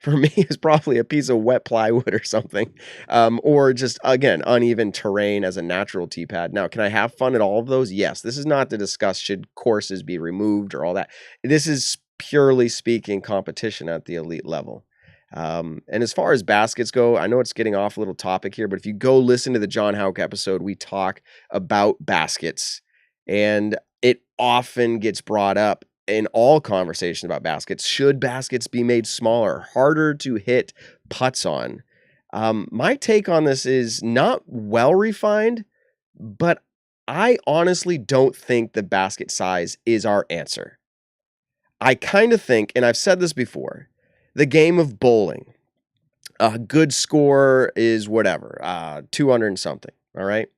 S2: For me, it's probably a piece of wet plywood or something, or just, again, uneven terrain as a natural T-pad. Now, can I have fun at all of those? Yes. This is not to discuss should courses be removed or all that. This is purely speaking competition at the elite level. And as far as baskets go, I know it's getting off a little topic here, but if you go listen to the John Houck episode, we talk about baskets, and it often gets brought up in all conversations about baskets. Should baskets be made smaller, harder to hit putts on? My take on this is not well refined, but I honestly don't think the basket size is our answer. I kind of think, and I've said this before, the game of bowling, a good score is whatever, 200 and something, all right?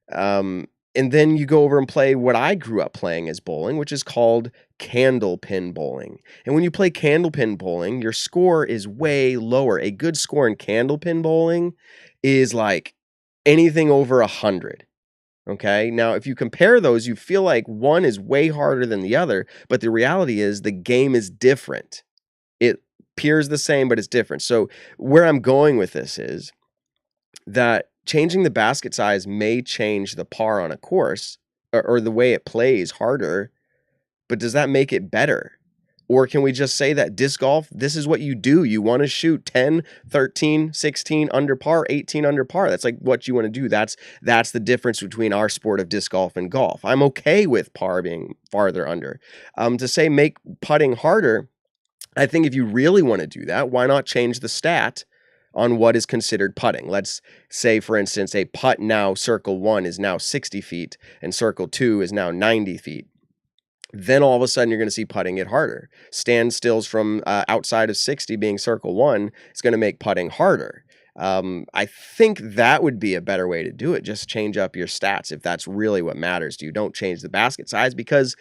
S2: And then you go over and play what I grew up playing as bowling, which is called candlepin bowling. And when you play candlepin bowling, your score is way lower. A good score in candlepin bowling is like anything over 100. Okay. Now, if you compare those, you feel like one is way harder than the other, but the reality is the game is different. It appears the same, but it's different. So, where I'm going with this is that changing the basket size may change the par on a course or the way it plays harder, but does that make it better? Or can we just say that disc golf, this is what you do. You want to shoot 10, 13, 16 under par, 18 under par. That's like what you want to do. That's the difference between our sport of disc golf and golf. I'm okay with par being farther under. To say make putting harder, I think if you really want to do that, why not change the stat on what is considered putting? Let's say, for instance, a putt now, circle 1 is now 60 feet and circle 2 is now 90 feet. Then all of a sudden you're going to see putting it harder. Standstills from outside of 60 being circle 1 is going to make putting harder. I think that would be a better way to do it. Just change up your stats if that's really what matters to you. Don't change the basket size, because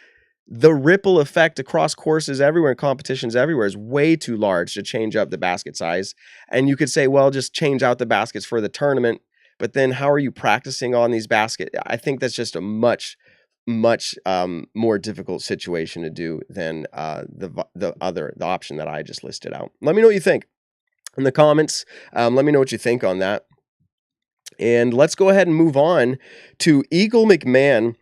S2: the ripple effect across courses everywhere and competitions everywhere is way too large to change up the basket size. And you could say, well, just change out the baskets for the tournament. But then how are you practicing on these baskets? I think that's just a much more difficult situation to do than the option that I just listed out. Let me know what you think in the comments. Let me know what you think on that. And let's go ahead and move on to Eagle McMahon.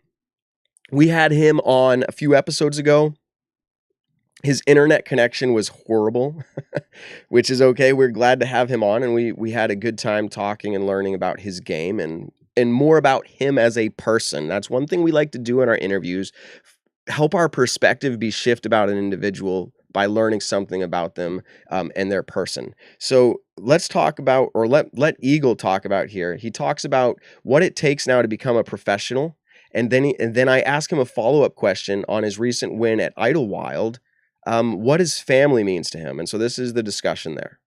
S2: We had him on a few episodes ago. His internet connection was horrible, which is okay. We're glad to have him on, and we had a good time talking and learning about his game and more about him as a person. That's one thing we like to do in our interviews, help our perspective be shift about an individual by learning something about them and their person. So let's talk about, or let Eagle talk about here. He talks about what it takes now to become a professional. And then I ask him a follow-up question on his recent win at Idlewild, what his family means to him. And so this is the discussion there.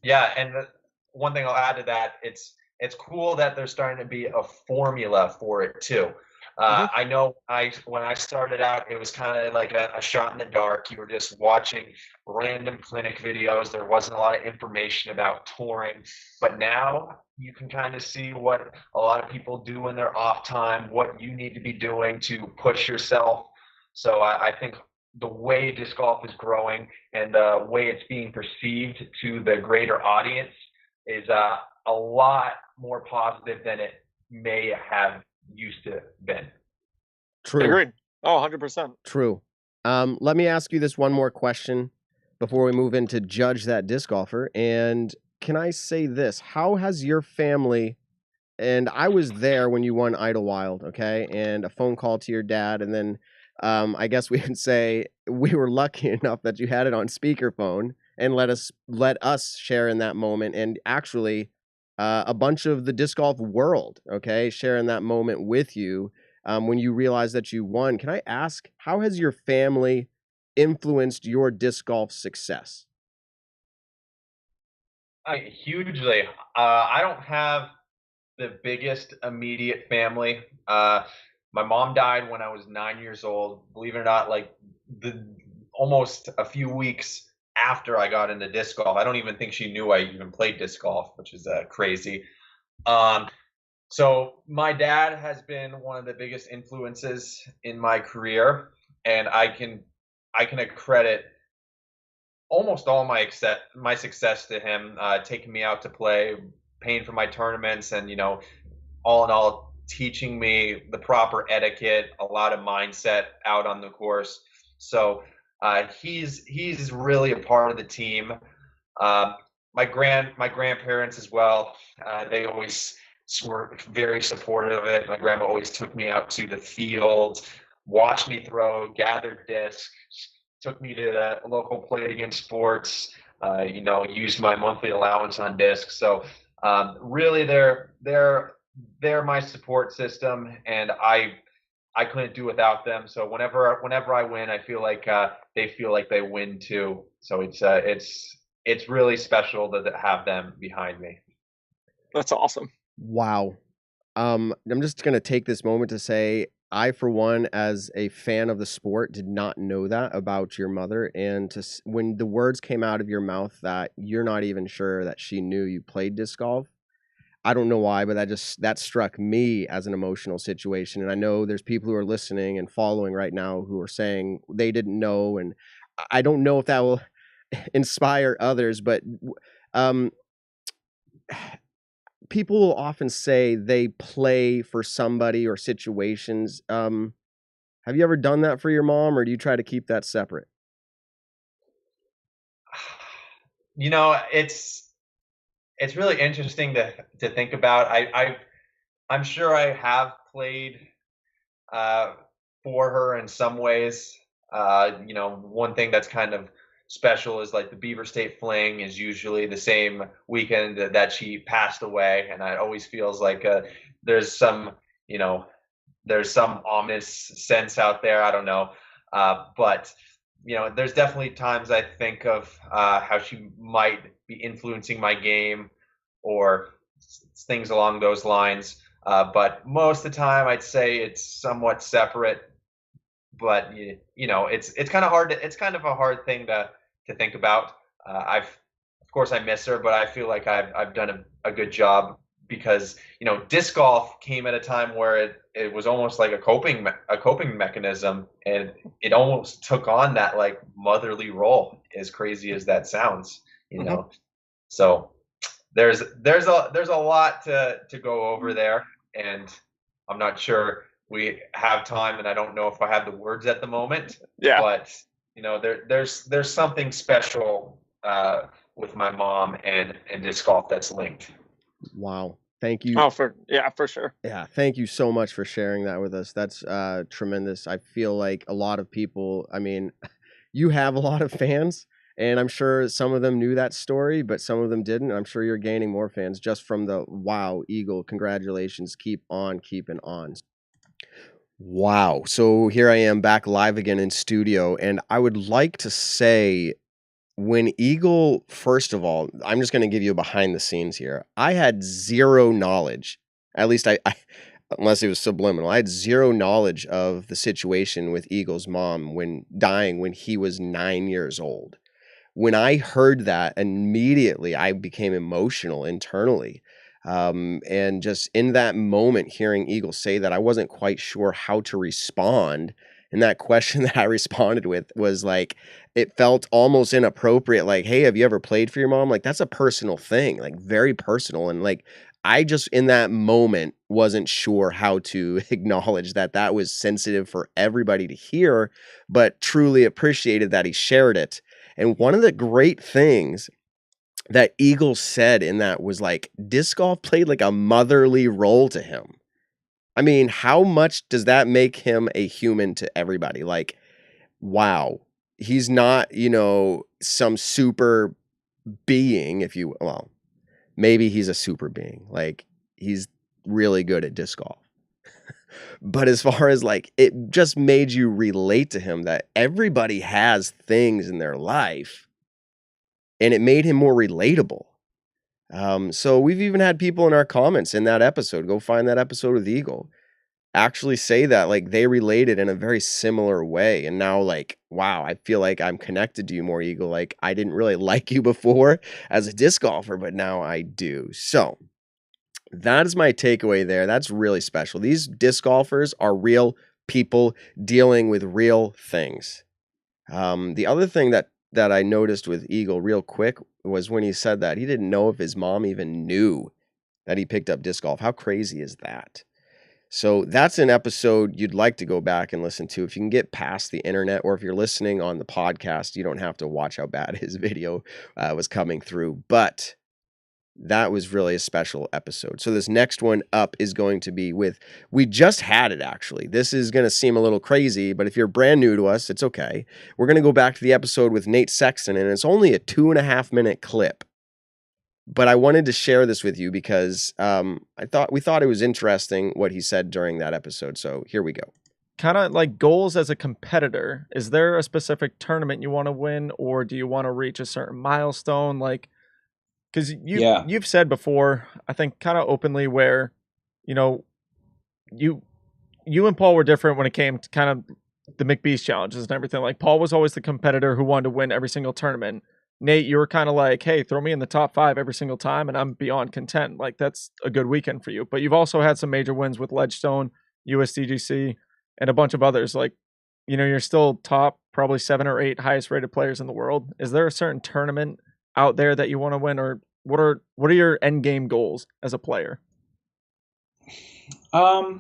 S7: Yeah, and one thing I'll add to that, it's cool that there's starting to be a formula for it too. I know when I started out, it was kind of like a shot in the dark. You were just watching random clinic videos. There wasn't a lot of information about touring. But now you can kind of see what a lot of people do in their off time, what you need to be doing to push yourself. So I think the way disc golf is growing and the way it's being perceived to the greater audience is a lot more positive than it may have used to been.
S2: True.
S1: Agreed. Oh, 100%.
S2: True. Let me ask you this one more question before we move into judge that disc golfer. And can I say this? How has your family, and I was there when you won Idlewild, okay, and a phone call to your dad, and then I guess we can say we were lucky enough that you had it on speakerphone and let us share in that moment, and actually a bunch of the disc golf world, okay, sharing that moment with you when you realized that you won. Can I ask, how has your family influenced your disc golf success?
S7: Hugely. I don't have the biggest immediate family. My mom died when I was 9 years old. Believe it or not, like almost a few weeks after I got into disc golf. I don't even think she knew I even played disc golf, which is crazy. So my dad has been one of the biggest influences in my career, and I can accredit almost all my success to him, taking me out to play, paying for my tournaments, and all in all, teaching me the proper etiquette, a lot of mindset out on the course. So he's really a part of the team. My grandparents as well. They always were very supportive of it. My grandma always took me out to the field, watched me throw, gathered discs, took me to the local play against sports. use my monthly allowance on discs. So really, they're my support system, and I couldn't do without them. So whenever I win, I feel like they feel like they win too. So it's really special to have them behind me.
S8: That's awesome.
S2: Wow. I'm just going to take this moment to say, I, for one, as a fan of the sport, did not know that about your mother. And when the words came out of your mouth that you're not even sure that she knew you played disc golf, I don't know why, but that struck me as an emotional situation. And I know there's people who are listening and following right now who are saying they didn't know. And I don't know if that will inspire others, but people will often say they play for somebody or situations. Have you ever done that for your mom, or do you try to keep that separate?
S7: It's really interesting to think about. I'm sure I have played for her in some ways. One thing that's kind of special is like the Beaver State Fling is usually the same weekend that she passed away, and it always feels like there's some ominous sense out there. I don't know, but there's definitely times I think of how she might be influencing my game or things along those lines. But most of the time, I'd say it's somewhat separate. But it's kind of hard. It's kind of a hard thing to think about. Of course, I miss her, but I feel like I've done a good job because disc golf came at a time where it was almost like a coping mechanism, and it almost took on that like motherly role. As crazy as that sounds, So there's a lot to go over there, and I'm not sure we have time, and I don't know if I have the words at the moment.
S8: Yeah.
S7: But there's something special with my mom and disc golf that's linked.
S2: Wow. Thank you.
S8: Oh, for sure.
S2: Yeah. Thank you so much for sharing that with us. That's tremendous. I feel like a lot of people, I mean, you have a lot of fans, and I'm sure some of them knew that story, but some of them didn't. I'm sure you're gaining more fans just from the wow, Eagle. Congratulations. Keep on keeping on. Wow. So here I am back live again in studio, and I would like to say, when Eagle, first of all, I'm just going to give you a behind the scenes here. I had zero knowledge, at least I unless it was subliminal. I had zero knowledge of the situation with Eagle's mom dying when he was 9 years old. When I heard that, immediately I became emotional internally. And just in that moment, hearing Eagle say that, I wasn't quite sure how to respond. And that question that I responded with was like, it felt almost inappropriate. Like, hey, have you ever played for your mom? Like, that's a personal thing, like very personal. And like, I just in that moment wasn't sure how to acknowledge that was sensitive for everybody to hear, but truly appreciated that he shared it. And one of the great things that Eagle said in that was like, disc golf played like a motherly role to him. I mean, how much does that make him a human to everybody? Like, wow, he's not, some super being, well, maybe he's a super being. Like, he's really good at disc golf. But as far as like, it just made you relate to him that everybody has things in their life, and it made him more relatable. So we've even had people in our comments in that episode, go find that episode with Eagle, actually say that like they related in a very similar way. And now like, wow, I feel like I'm connected to you more, Eagle. Like, I didn't really like you before as a disc golfer, but now I do. So that is my takeaway there. That's really special. These disc golfers are real people dealing with real things. The other thing that I noticed with Eagle real quick was when he said that he didn't know if his mom even knew that he picked up disc golf. How crazy is that? So that's an episode you'd like to go back and listen to. If you can get past the internet, or if you're listening on the podcast, you don't have to watch how bad his video was coming through. But that was really a special episode. So this next one up is going to be we just had it actually. This is going to seem a little crazy, but if you're brand new to us, it's okay. We're going to go back to the episode with Nate Sexton, and it's only a 2.5 minute clip. But I wanted to share this with you because we thought it was interesting what he said during that episode. So here we go.
S5: Kind of like goals as a competitor. Is there a specific tournament you want to win, or do you want to reach a certain milestone? Like, because you've said before, I think kind of openly, where, you and Paul were different when it came to kind of the McBeast challenges and everything. Like, Paul was always the competitor who wanted to win every single tournament. Nate, you were kind of like, hey, throw me in the top 5 every single time, and I'm beyond content. Like, that's a good weekend for you. But you've also had some major wins with Ledgestone, USDGC, and a bunch of others. Like, you're still top probably 7 or 8 highest rated players in the world. Is there a certain tournament out there that you want to win, or what are your end game goals as a player?
S9: I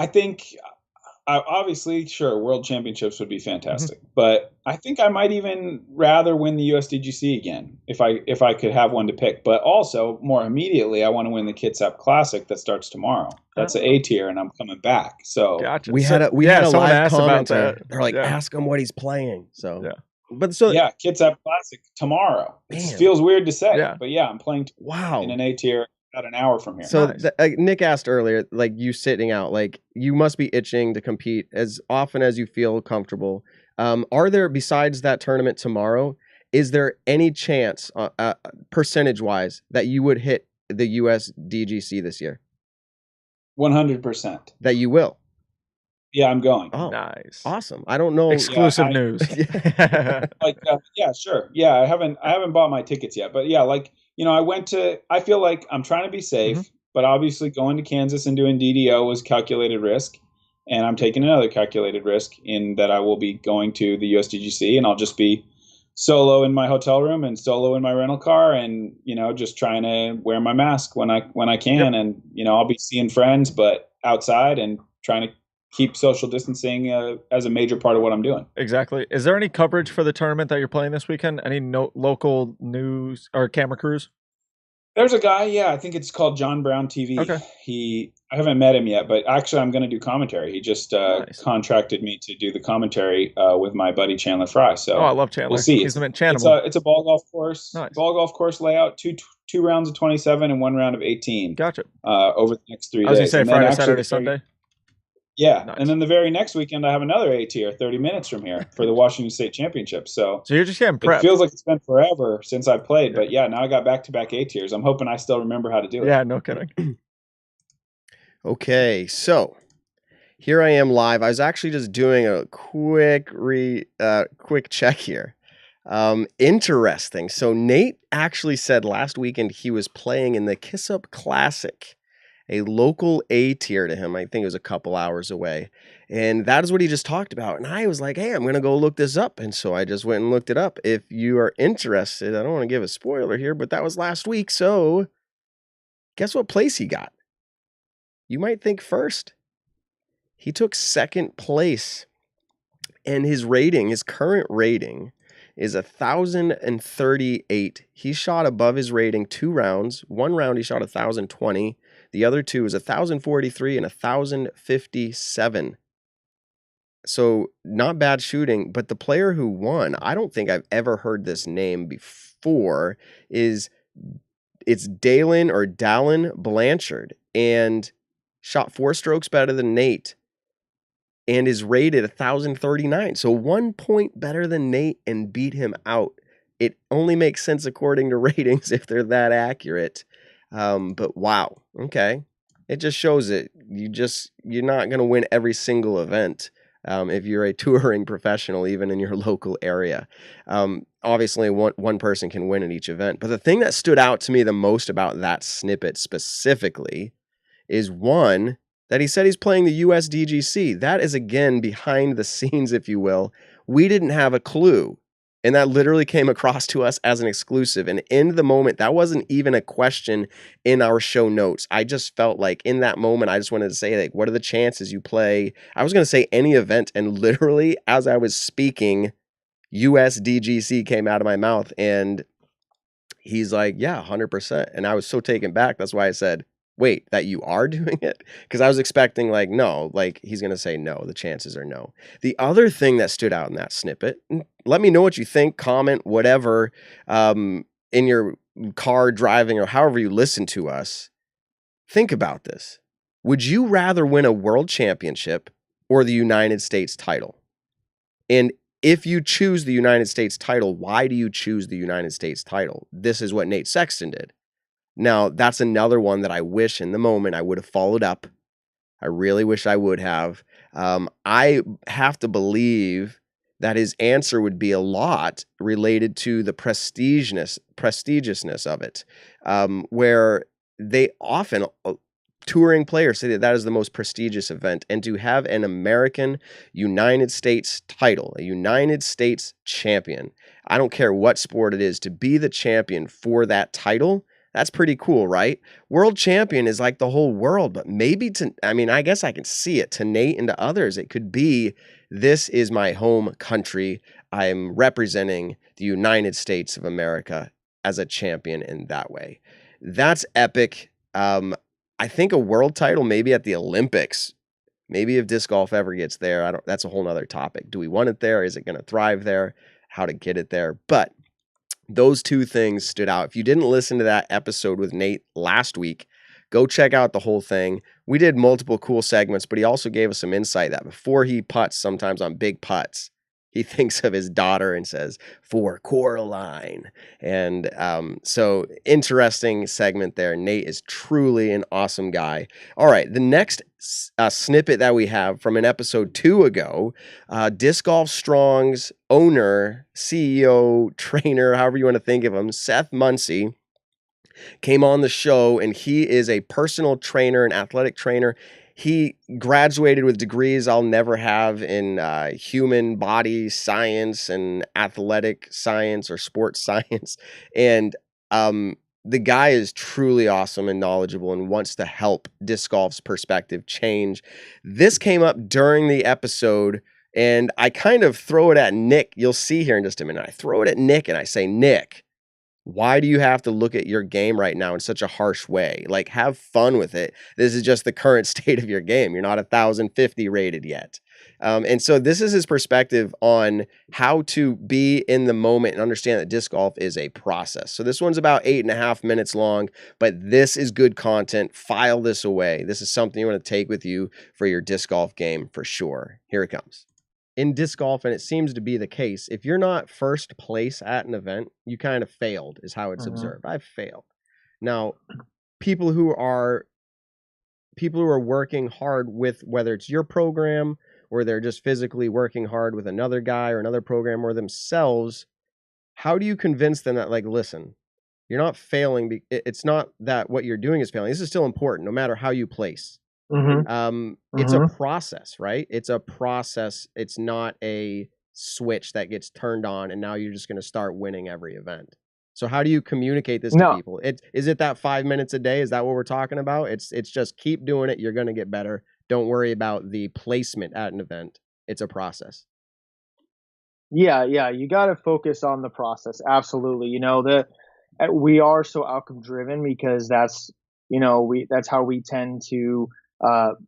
S9: think obviously, sure, world championships would be fantastic, but I think I might even rather win the USDGC again if I could have one to pick. But also, more immediately, I want to win the Kitsap Classic that starts tomorrow. That's an A tier, and I'm coming back. So
S5: gotcha.
S2: We had a live commenter. They're like,
S5: Yeah.
S2: ask him what he's playing. So
S5: Yeah.
S2: But so
S9: Kitsap Classic tomorrow.
S2: Man.
S9: It feels weird to say,
S5: Yeah.
S9: but I'm playing in an A tier about an hour from here.
S2: So
S5: Nice.
S2: Nick asked earlier, like you sitting out, like you must be itching to compete as often as you feel comfortable. Are there, besides that tournament tomorrow, is there any chance, percentage-wise, that you would hit the USDGC this year?
S9: 100%.
S2: That you will?
S9: Yeah, I'm going.
S2: Oh,
S5: Nice.
S2: awesome. I don't know.
S5: Exclusive news.
S9: Sure. Yeah, I haven't bought my tickets yet, but I feel like I'm trying to be safe, but obviously going to Kansas and doing DDO was calculated risk, and I'm taking another calculated risk in that I will be going to the USDGC, and I'll just be solo in my hotel room and solo in my rental car, and just trying to wear my mask when I can, and I'll be seeing friends, but outside and trying to keep social distancing as a major part of what I'm doing.
S5: Exactly. Is there any coverage for the tournament that you're playing this weekend? Any local news or camera crews?
S9: There's a guy, I think it's called John Brown TV.
S5: Okay.
S9: I haven't met him yet, but actually I'm going to do commentary. He just contracted me to do the commentary with my buddy Chandler Fry. So
S5: I love Chandler.
S9: We'll see.
S5: He's enchanted.
S9: It's a ball golf course.
S5: Nice.
S9: Ball golf course layout, two rounds of 27 and 1 round of 18.
S5: Gotcha.
S9: Over the next 3 days.
S5: I was going to say Friday, Saturday, Sunday.
S9: Yeah,
S5: Nice.
S9: And then the very next weekend, I have another A tier, 30 minutes from here for the Washington State Championship. So
S5: you're just getting prepped.
S9: It feels like it's been forever since I played, but now I got back-to-back A tiers. I'm hoping I still remember how to do it.
S5: Yeah, no kidding.
S2: Okay, so here I am live. I was actually just doing a quick check here. Interesting. So Nate actually said last weekend he was playing in the Kitsap Classic, a local A tier to him. I think it was a couple hours away. And that is what he just talked about. And I was like, hey, I'm going to go look this up. And so I just went and looked it up. If you are interested, I don't want to give a spoiler here, but that was last week. So guess what place he got? You might think first. He took second place. And his current rating is 1,038. He shot above his rating 2 rounds. 1 round he shot 1,020. The other 2 is 1,043 and 1,057. So not bad shooting, but the player who won, I don't think I've ever heard this name before, it's Dallin Blanchard, and shot 4 strokes better than Nate and is rated 1,039. So 1 point better than Nate and beat him out. It only makes sense according to ratings if they're that accurate. But wow. Okay. It just shows it. You're not going to win every single event. If you're a touring professional, even in your local area. Obviously one person can win at each event. But the thing that stood out to me the most about that snippet specifically is one, that he said he's playing the USDGC. That is, again, behind the scenes, if you will. We didn't have a clue. And that literally came across to us as an exclusive. And in the moment, that wasn't even a question in our show notes. I just felt like in that moment, I just wanted to say, like, what are the chances you play? I was going to say any event. And literally, as I was speaking, USDGC came out of my mouth. And he's like, yeah, 100%. And I was so taken back. That's why I said, wait, that you are doing it? Because I was expecting like, no, like he's going to say no. The chances are no. The other thing that stood out in that snippet, let me know what you think, comment, whatever, in your car driving or however you listen to us. Think about this. Would you rather win a world championship or the United States title? And if you choose the United States title, why do you choose the United States title? This is what Nate Sexton did. Now, that's another one that I wish in the moment I would have followed up. I really wish I would have. I have to believe that his answer would be a lot related to the prestigiousness of it, where they often, touring players say that is the most prestigious event. And to have an American United States title, a United States champion, I don't care what sport it is, to be the champion for that title, that's pretty cool, right? World champion is like the whole world, but maybe I guess I can see it to Nate and to others. It could be, this is my home country. I'm representing the United States of America as a champion in that way. That's epic. I think a world title, maybe at the Olympics, maybe if disc golf ever gets there, that's a whole nother topic. Do we want it there? Is it going to thrive there? How to get it there? But those two things stood out. If you didn't listen to that episode with Nate last week, go check out the whole thing. We did multiple cool segments, but he also gave us some insight that before he putts, sometimes on big putts, he thinks of his daughter and says, "For Coraline." And so interesting segment there. Nate is truly an awesome guy. All right, the next snippet that we have from an episode 2 ago, Disc Golf Strong's owner, CEO, trainer, however you want to think of him, Seth Munsey, came on the show, and he is a personal trainer, an athletic trainer. He graduated with degrees I'll never have in human body science and athletic science or sports science. And the guy is truly awesome and knowledgeable and wants to help disc golf's perspective change. This came up during the episode, and I kind of throw it at Nick. You'll see here in just a minute. I throw it at Nick and I say, Nick, why do you have to look at your game right now in such a harsh way? Like, have fun with it. This is just the current state of your game. You're not 1,050 rated yet. And so this is his perspective on how to be in the moment and understand that disc golf is a process. So this one's about 8.5 minutes long, but this is good content. File this away. This is something you want to take with you for your disc golf game for sure. Here it comes. In disc golf, and it seems to be the case, if you're not first place at an event, you kind of failed, is how it's observed. I've failed. Now, people who are working hard with, whether it's your program or they're just physically working hard with another guy or another program or themselves, how do you convince them that, like, listen, you're not failing. It's not that what you're doing is failing. This is still important, no matter how you place. It's a process, right? It's a process. It's not a switch that gets turned on and now you're just going to start winning every event. So how do you communicate this to people? Is it that 5 minutes a day? Is that what we're talking about? It's just keep doing it. You're going to get better. Don't worry about the placement at an event. It's a process.
S10: Yeah. You got to focus on the process. Absolutely. We are so outcome driven because that's how we tend to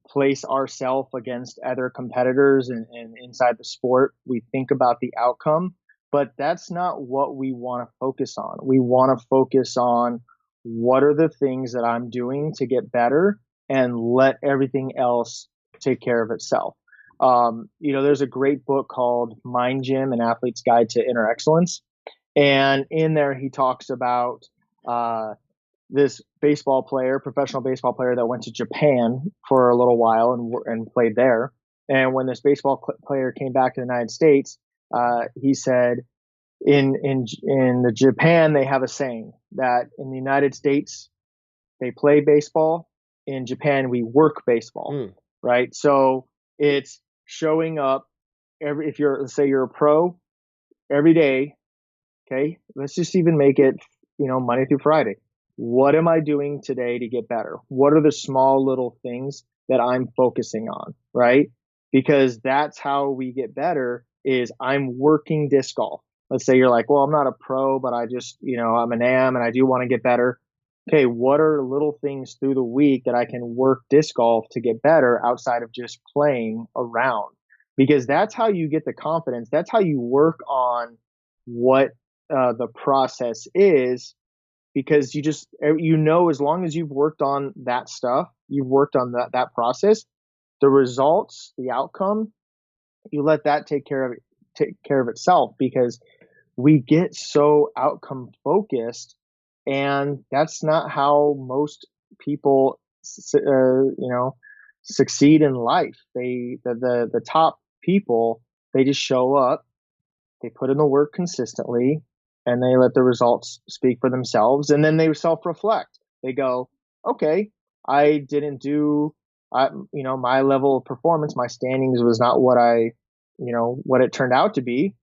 S10: place ourselves against other competitors and inside the sport. We think about the outcome, but that's not what we want to focus on. We want to focus on what are the things that I'm doing to get better and let everything else take care of itself. There's a great book called Mind Gym, An Athlete's Guide to Inner Excellence. And in there, he talks about this professional baseball player that went to Japan for a little while and played there. And when this baseball player came back to the United States, he said in the Japan, they have a saying that in the United States, they play baseball. In Japan, we work baseball, right? So it's showing up let's say you're a pro every day. Okay. Let's just even make it, Monday through Friday. What am I doing today to get better? What are the small little things that I'm focusing on, right? Because that's how we get better is I'm working disc golf. let's say you're like, well, I'm not a pro, but I just, I'm an AM and I do want to get better. Okay, what are little things through the week that I can work disc golf to get better outside of just playing around? Because that's how you get the confidence. That's how you work on what the process is. Because as long as you've worked on that stuff, you've worked on that process, the results, the outcome, you let that take care of itself. Because we get so outcome focused, and that's not how most people succeed in life. The top people, they just show up, they put in the work consistently, and they let the results speak for themselves. And then they self-reflect. They go, okay, I didn't do, my level of performance, my standings was not what what it turned out to be.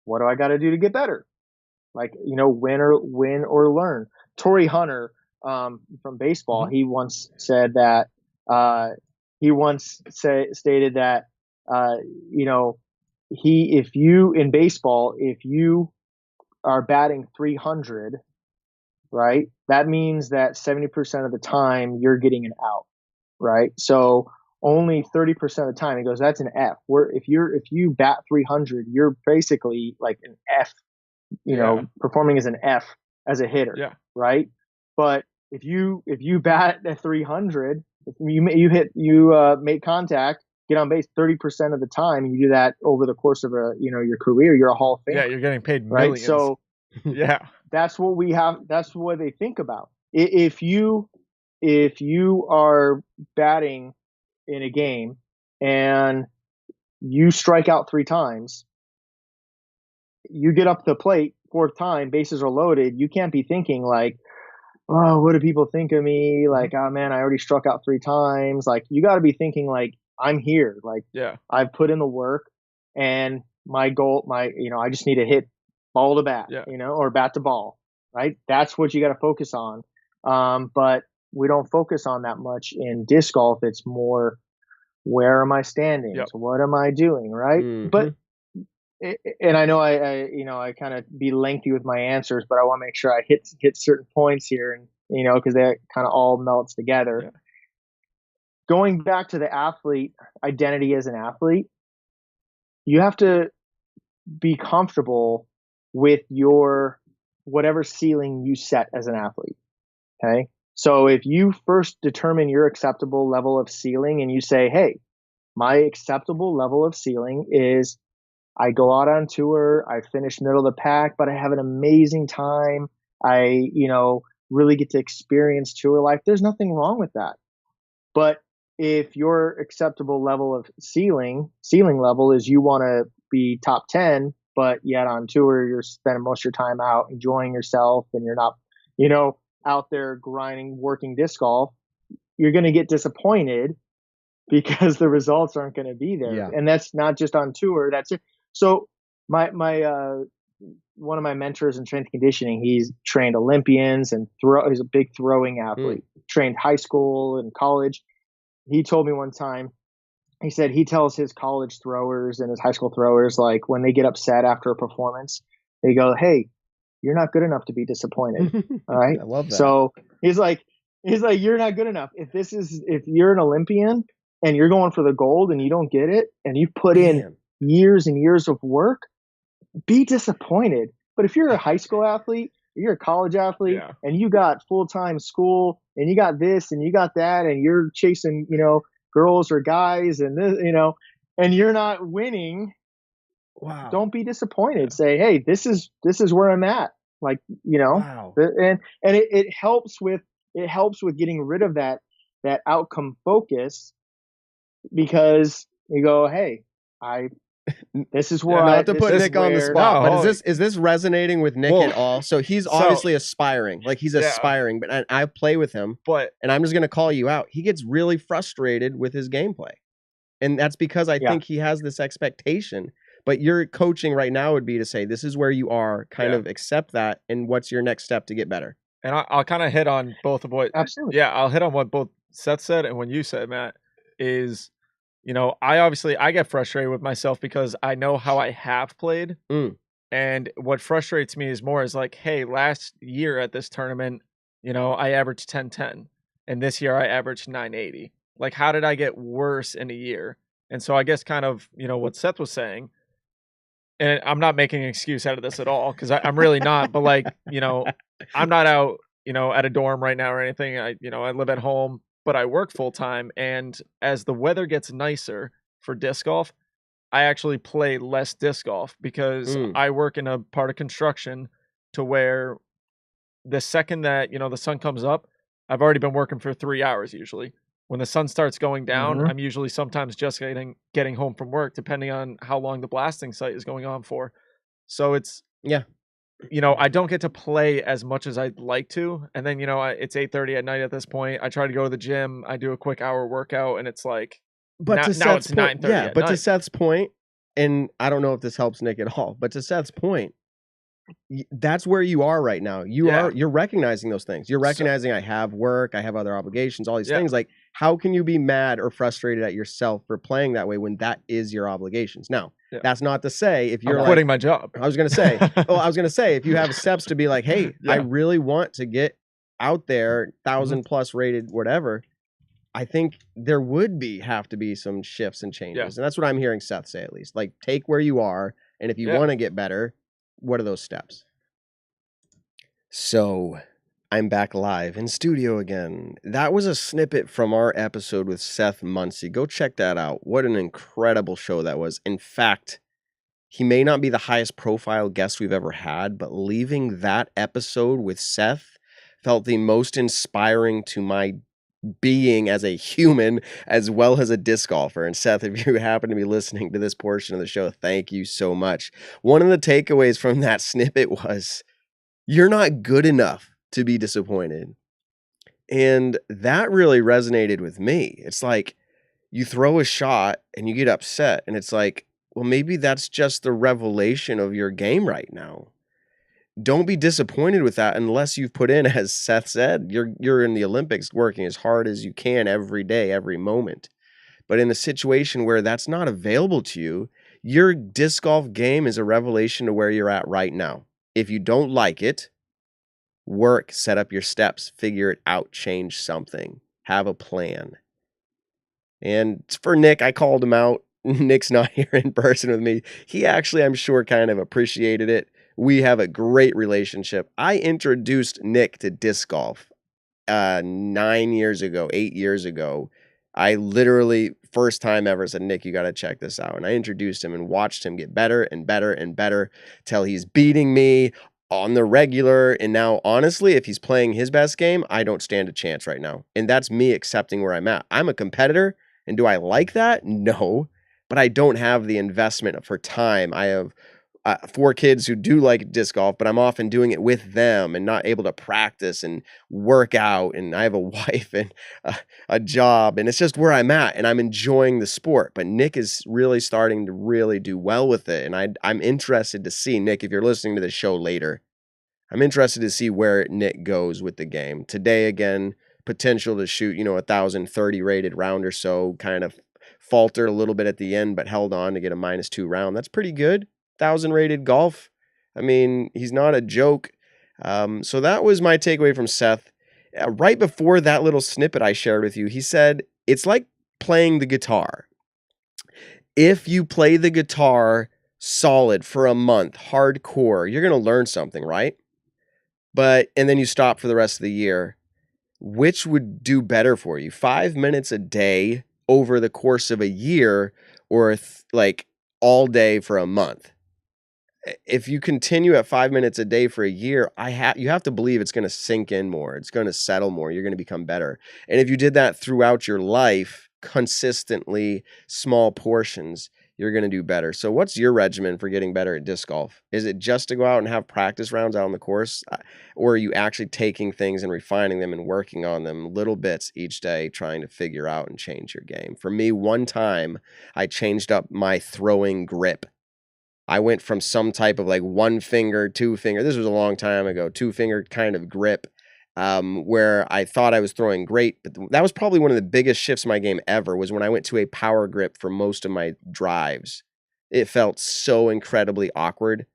S10: What do I got to do to get better? Like, win or learn. Torrey Hunter, from baseball, he once said that, stated that, in baseball, if you are batting 300, right, that means that 70% of the time you're getting an out, right? So only 30% of the time, he goes, that's an F. Where if you bat 300, you're basically like an F, performing as an F as a hitter, right? But if you bat at 300, if you make contact, get on base 30% of the time, you do that over the course of your career, you're a Hall of Famer.
S5: Yeah, you're getting paid
S10: millions.
S5: Right?
S10: So
S5: yeah,
S10: that's what we have. That's what they think about. If you are batting in a game and you strike out 3 times, you get up the plate 4th time, bases are loaded. You can't be thinking like, oh, what do people think of me? Like, oh man, I already struck out 3 times. Like, you got to be thinking like, I'm here. Like, I've put in the work, and my goal, I just need to hit ball to bat, or bat to ball, right? That's what you got to focus on. But we don't focus on that much in disc golf. It's more, where am I standing? So what am I doing? Right. Mm-hmm. But, and I know I kind of be lengthy with my answers, but I want to make sure I hit certain points here, and, cause they kind of all melts together. Yeah. Going back to the athlete identity as an athlete, you have to be comfortable with your whatever ceiling you set as an athlete. Okay. So if you first determine your acceptable level of ceiling, and you say, hey, my acceptable level of ceiling is I go out on tour, I finish middle of the pack, but I have an amazing time. I, really get to experience tour life. There's nothing wrong with that. But if your acceptable level of ceiling level is you want to be top 10, but yet on tour, you're spending most of your time out enjoying yourself, and you're not, out there grinding, working disc golf, you're going to get disappointed because the results aren't going to be there. Yeah. And that's not just on tour. That's it. So my one of my mentors in strength conditioning, he's trained Olympians and he's a big throwing athlete, trained high school and college. He told me one time, he said he tells his college throwers and his high school throwers, like, when they get upset after a performance, they go, hey, you're not good enough to be disappointed. All right.
S2: I love that.
S10: So he's like, you're not good enough. If you're an Olympian and you're going for the gold and you don't get it, and you've put in years and years of work, be disappointed. But if you're a high school athlete, you're a college athlete, and you got full-time school, and you got this and you got that, and you're chasing, girls or guys, and this, and you're not winning. Wow. Don't be disappointed. Say, hey, this is where I'm at. Like, wow. And it helps with getting rid of that outcome focus, because you go, hey, this is where
S2: not to put Nick on the spot, but is this resonating with Nick at all? So he's obviously aspiring, like he's aspiring, but I play with him, and I'm just going to call you out. He gets really frustrated with his gameplay, and that's because I think he has this expectation. But your coaching right now would be to say, this is where you are, kind of accept that, and what's your next step to get better?
S5: And I'll kind of hit on both of what, I'll hit on what both Seth said and what you said, Matt, is, I get frustrated with myself because I know how I have played, And what frustrates me is more is like, hey, last year at this tournament, I averaged 1010, and this year I averaged 980. Like, how did I get worse in a year? And so I guess kind of, what Seth was saying, and I'm not making an excuse out of this at all, because I'm really not, but like, I'm not out, at a dorm right now or anything. I live at home, but I work full time. And as the weather gets nicer for disc golf, I actually play less disc golf because I work in a part of construction to where the second that, the sun comes up, I've already been working for 3 hours usually. When the sun starts going down, I'm usually sometimes just getting home from work, depending on how long the blasting site is going on for. So it's, I don't get to play as much as I'd like to. And then, it's 8:30 at night at this point. I try to go to the gym. I do a quick hour workout, and it's like,
S2: but
S5: now,
S2: to
S5: now it's
S2: Seth's point,
S5: 9:30
S2: to Seth's point, and I don't know if this helps Nick at all, but to Seth's point, that's where you are right now. You're recognizing those things. You're recognizing I have work, I have other obligations, all these things. Like, how can you be mad or frustrated at yourself for playing that way when that is your obligations? Now, that's not to say if you're
S5: quitting my job.
S2: I was going to say, if you have steps to be like, hey, I really want to get out there, 1,000 plus rated, whatever. I think there would have to be some shifts and changes. And that's what I'm hearing Seth say, at least. Like, take where you are. And if you want to get better, what are those steps? So I'm back live in studio again. That was a snippet from our episode with Seth Munsey. Go check that out. What an incredible show that was. In fact, he may not be the highest profile guest we've ever had, but leaving that episode with Seth felt the most inspiring to my being as a human as well as a disc golfer. And Seth, if you happen to be listening to this portion of the show, thank you so much. One of the takeaways from that snippet was, you're not good enough to be disappointed. And that really resonated with me. It's like, you throw a shot and you get upset, and it's like, well, maybe that's just the revelation of your game right now. Don't be disappointed with that unless you've put in, as Seth said, you're in the Olympics working as hard as you can every day, every moment. But in a situation where that's not available to you, your disc golf game is a revelation to where you're at right now. If you don't like it, work, set up your steps, figure it out, change something, have a plan. And for Nick, I called him out. Nick's not here in person with me. He actually, I'm sure, kind of appreciated it. We have a great relationship. I introduced Nick to disc golf 8 years ago. I literally, first time ever, said, Nick, you got to check this out. And I introduced him and watched him get better and better and better till he's beating me on the regular. And now, honestly, if he's playing his best game, I don't stand a chance right now. And that's me accepting where I'm at. I'm a competitor. And do I like that? No. But I don't have the investment for time. I have 4 kids who do like disc golf, but I'm often doing it with them and not able to practice and work out. And I have a wife and a job, and it's just where I'm at, and I'm enjoying the sport. But Nick is really starting to really do well with it. And I'm interested to see, Nick, if you're listening to the show later, I'm interested to see where Nick goes with the game. Today, again, potential to shoot, 1,030 rated round or so, kind of faltered a little bit at the end, but held on to get a -2 round. That's pretty good. 1,000 rated golf. I mean, he's not a joke. So that was my takeaway from Seth. Right before that little snippet I shared with you, he said, it's like playing the guitar. If you play the guitar solid for a month, hardcore, you're going to learn something, right? And then you stop for the rest of the year. Which would do better for you? 5 minutes a day over the course of a year, or like all day for a month? If you continue at 5 minutes a day for a year, you have to believe it's going to sink in more. It's going to settle more. You're going to become better. And if you did that throughout your life, consistently, small portions, you're going to do better. So what's your regimen for getting better at disc golf? Is it just to go out and have practice rounds out on the course? Or are you actually taking things and refining them and working on them little bits each day, trying to figure out and change your game? For me, one time I changed up my throwing grip. I went from some type of like 1 finger, 2 finger. This was a long time ago, 2 finger kind of grip, where I thought I was throwing great. But that was probably one of the biggest shifts in my game ever, was when I went to a power grip for most of my drives. It felt so incredibly awkward.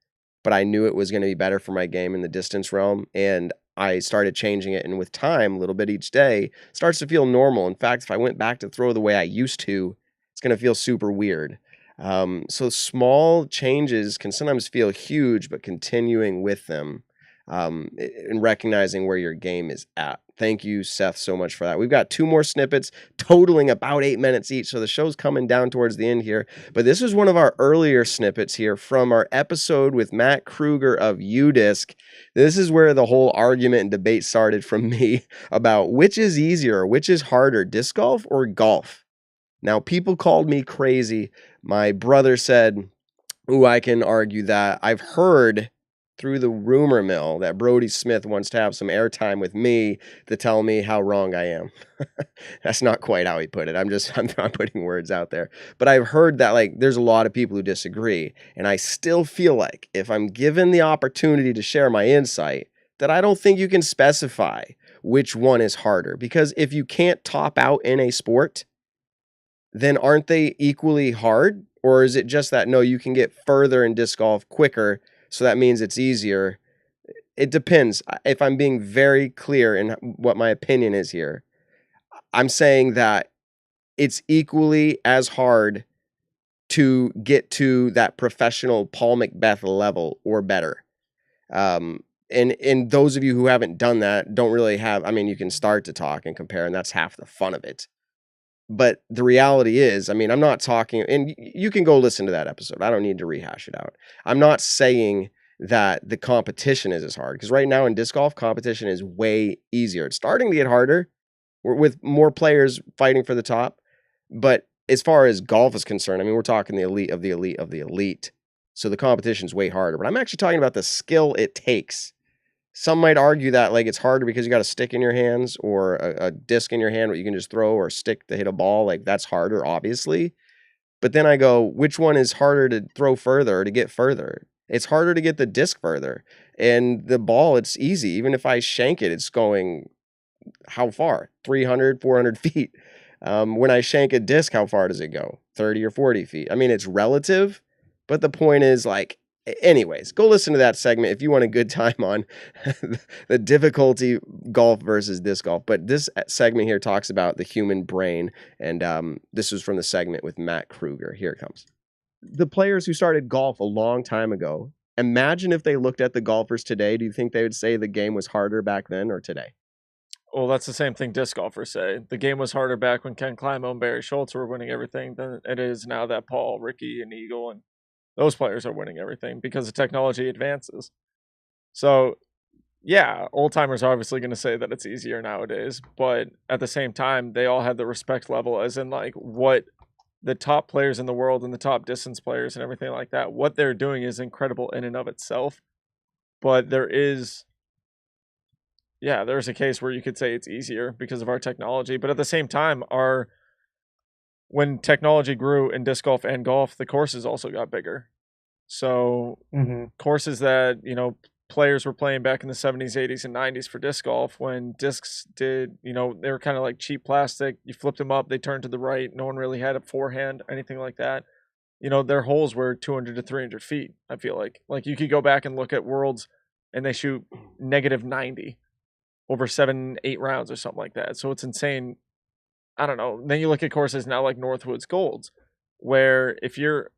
S2: but I knew it was going to be better for my game in the distance realm. And I started changing it. And with time, a little bit each day, it starts to feel normal. In fact, if I went back to throw the way I used to, it's going to feel super weird. So small changes can sometimes feel huge, but continuing with them and recognizing where your game is at. Thank you, Seth, so much for that. We've got 2 more snippets totaling about 8 minutes each, so the show's coming down towards the end here. But this is one of our earlier snippets here from our episode with Matt Krueger of UDisc. This is where the whole argument and debate started from me about which is easier, which is harder, disc golf or golf. Now, people called me crazy. My brother said, ooh, I can argue that. I've heard through the rumor mill that Brody Smith wants to have some airtime with me to tell me how wrong I am. That's not quite how he put it. I'm not putting words out there. But I've heard that like there's a lot of people who disagree. And I still feel like if I'm given the opportunity to share my insight, that I don't think you can specify which one is harder. Because if you can't top out in a sport, then aren't they equally hard? Or is it just that, no, you can get further in disc golf quicker, so that means it's easier? It depends. If I'm being very clear in what my opinion is here, I'm saying that it's equally as hard to get to that professional Paul McBeth level or better. And those of you who haven't done that don't really have, I mean, you can start to talk and compare, and that's half the fun of it. But the reality is, I mean, I'm not talking, and you can go listen to that episode. I don't need to rehash it out. I'm not saying that the competition is as hard, because right now in disc golf, competition is way easier. It's starting to get harder with more players fighting for the top. But as far as golf is concerned, I mean, we're talking the elite of the elite of the elite. So the competition is way harder. But I'm actually talking about the skill it takes. Some might argue that like it's harder because you got a stick in your hands or a disc in your hand where you can just throw, or a stick to hit a ball. Like that's harder, obviously. But then I go, which one is harder to throw further or to get further? It's harder to get the disc further. And the ball, it's easy. Even if I shank it, it's going how far? 300, 400 feet. When I shank a disc, how far does it go? 30 or 40 feet. I mean, it's relative, but the point is like, anyways, go listen to that segment if you want a good time on the difficulty golf versus disc golf. But this segment here talks about the human brain, and this was from the segment with Matt Krueger. Here it comes. The players who started golf a long time ago, imagine if they looked at the golfers today. Do you think they would say the game was harder back then or today?
S5: Well, that's the same thing disc golfers say. The game was harder back when Ken Climo and Barry Schultz were winning everything than it is now that Paul, Ricky, and Eagle and those players are winning everything because the technology advances. So, yeah, old timers are obviously going to say that it's easier nowadays, but at the same time, they all have the respect level, as in like what the top players in the world and the top distance players and everything like that, what they're doing is incredible in and of itself. But there's a case where you could say it's easier because of our technology. But at the same time, when technology grew in disc golf and golf, the courses also got bigger. So courses that, players were playing back in the 70s, 80s, and 90s for disc golf, when discs did, they were kind of like cheap plastic. You flipped them up, they turned to the right. No one really had a forehand, anything like that. Their holes were 200 to 300 feet, I feel like. Like, you could go back and look at Worlds, and they shoot negative 90 over 7-8 rounds or something like that. So it's insane. I don't know. Then you look at courses now like Northwoods Golds, where if you're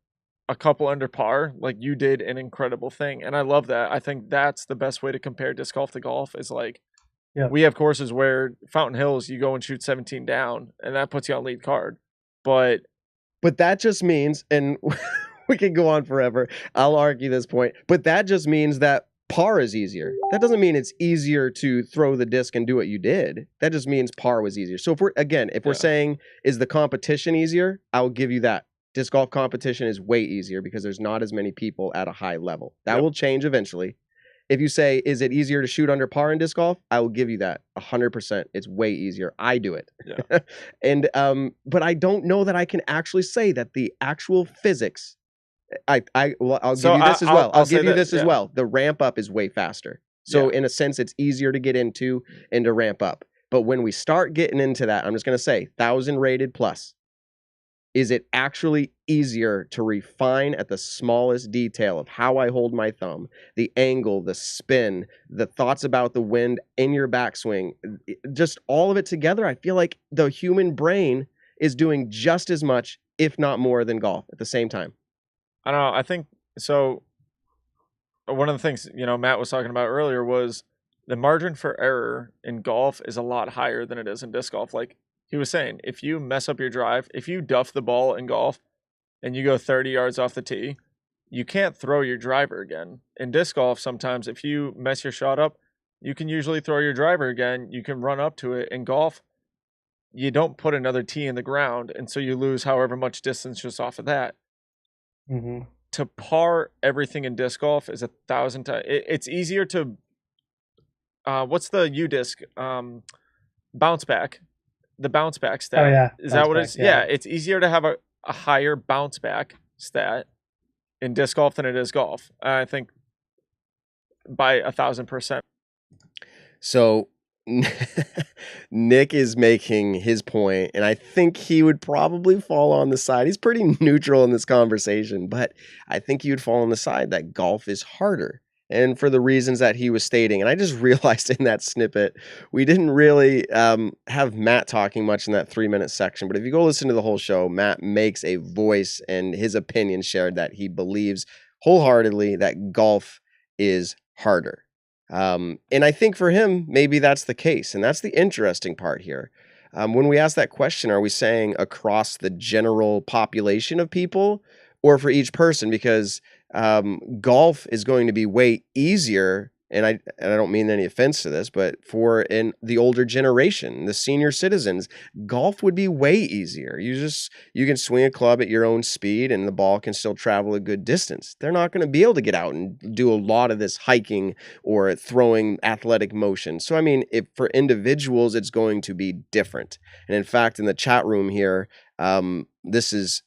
S5: a couple under par, like, you did an incredible thing. And I love that. I think that's the best way to compare disc golf to golf is like, we have courses where Fountain Hills, you go and shoot 17 down, and that puts you on lead card. But
S2: that just means, and we can go on forever, I'll argue this point, but that just means that par is easier. That doesn't mean it's easier to throw the disc and do what you did. That just means par was easier. So if we're saying, is the competition easier? I'll give you that. Disc golf competition is way easier because there's not as many people at a high level. That will change eventually. If you say, is it easier to shoot under par in disc golf? I will give you that 100%. It's way easier. I do it. Yeah. And but I don't know that I can actually say that the actual physics. I'll give you this as well. I'll give you this as well. The ramp up is way faster. So in a sense, it's easier to get into and to ramp up. But when we start getting into that, I'm just going to say 1,000 rated plus. Is it actually easier to refine at the smallest detail of how I hold my thumb, the angle, the spin, the thoughts about the wind in your backswing, just all of it together? I feel like the human brain is doing just as much, if not more, than golf at the same time.
S5: I don't know. I think so. One of the things, Matt was talking about earlier was the margin for error in golf is a lot higher than it is in disc golf. Like he was saying, if you mess up your drive, if you duff the ball in golf and you go 30 yards off the tee, you can't throw your driver again. In disc golf, sometimes if you mess your shot up, you can usually throw your driver again. You can run up to it. In golf, you don't put another tee in the ground, and so you lose however much distance just off of that.
S10: Mm-hmm.
S5: To par everything in disc golf is 1,000 times. It's easier to what's the U-disc bounce back, the bounce back stat.
S10: Oh yeah,
S5: is that what it is? Yeah, it's easier to have a higher bounce back stat in disc golf than it is golf. I think by 1,000%.
S2: So Nick is making his point, and I think he would probably fall on the side. He's pretty neutral in this conversation, but I think he would fall on the side that golf is harder. And for the reasons that he was stating. And I just realized in that snippet, we didn't really have Matt talking much in that 3-minute section. But if you go listen to the whole show, Matt makes a voice and his opinion shared that he believes wholeheartedly that golf is harder. And I think for him, maybe that's the case. And that's the interesting part here. When we ask that question, are we saying across the general population of people or for each person? Because golf is going to be way easier, and I don't mean any offense to this, but for the older generation, the senior citizens, golf would be way easier. You can swing a club at your own speed and the ball can still travel a good distance. They're not going to be able to get out and do a lot of this hiking or throwing athletic motion. So I mean, if for individuals, it's going to be different. And in fact, in the chat room here, this is,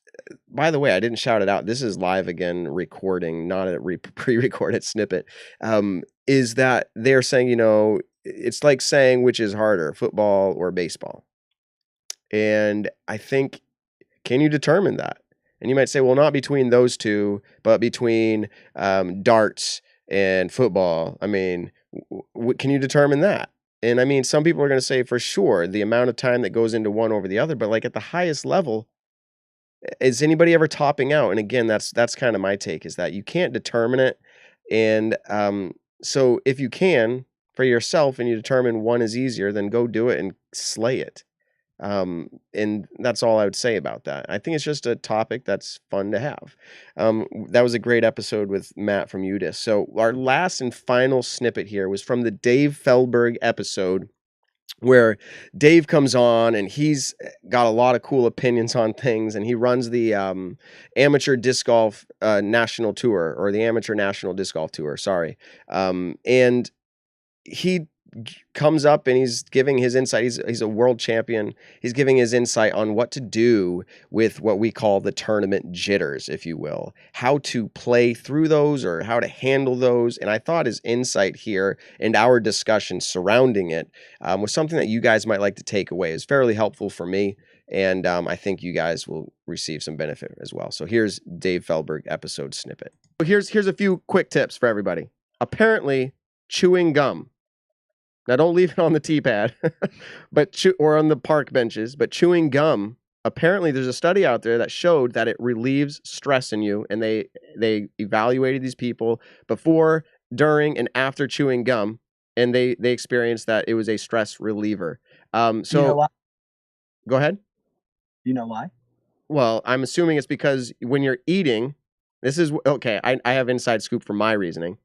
S2: by the way, I didn't shout it out. This is live again recording, not a pre-recorded snippet. Is that they're saying, it's like saying which is harder, football or baseball. And I think, can you determine that? And you might say, well, not between those two, but between darts and football. I mean, can you determine that? And I mean, some people are going to say for sure the amount of time that goes into one over the other, but like at the highest level, is anybody ever topping out? And again, that's kind of my take, is that you can't determine it. And so if you can for yourself and you determine one is easier, then go do it and slay it. And that's all I would say about that. I think it's just a topic that's fun to have. That was a great episode with Matt from UDIS. So our last and final snippet here was from the Dave Feldberg episode, where Dave comes on and he's got a lot of cool opinions on things, and he runs the amateur disc golf national tour, or the amateur national disc golf tour. Sorry. And he comes up and he's giving his insight. He's a world champion. He's giving his insight on what to do with what we call the tournament jitters, if you will, how to play through those or how to handle those. And I thought his insight here and our discussion surrounding it was something that you guys might like to take away. It's fairly helpful for me. And I think you guys will receive some benefit as well. So here's Dave Feldberg episode snippet. Here's a few quick tips for everybody. Apparently, chewing gum. Now, don't leave it on the tee pad, or on the park benches. But chewing gum, apparently, there's a study out there that showed that it relieves stress in you. And they evaluated these people before, during, and after chewing gum, and they experienced that it was a stress reliever. So,
S11: you know why?
S2: Go ahead.
S11: You know why?
S2: Well, I'm assuming it's because when you're eating, this is okay. I have inside scoop for my reasoning.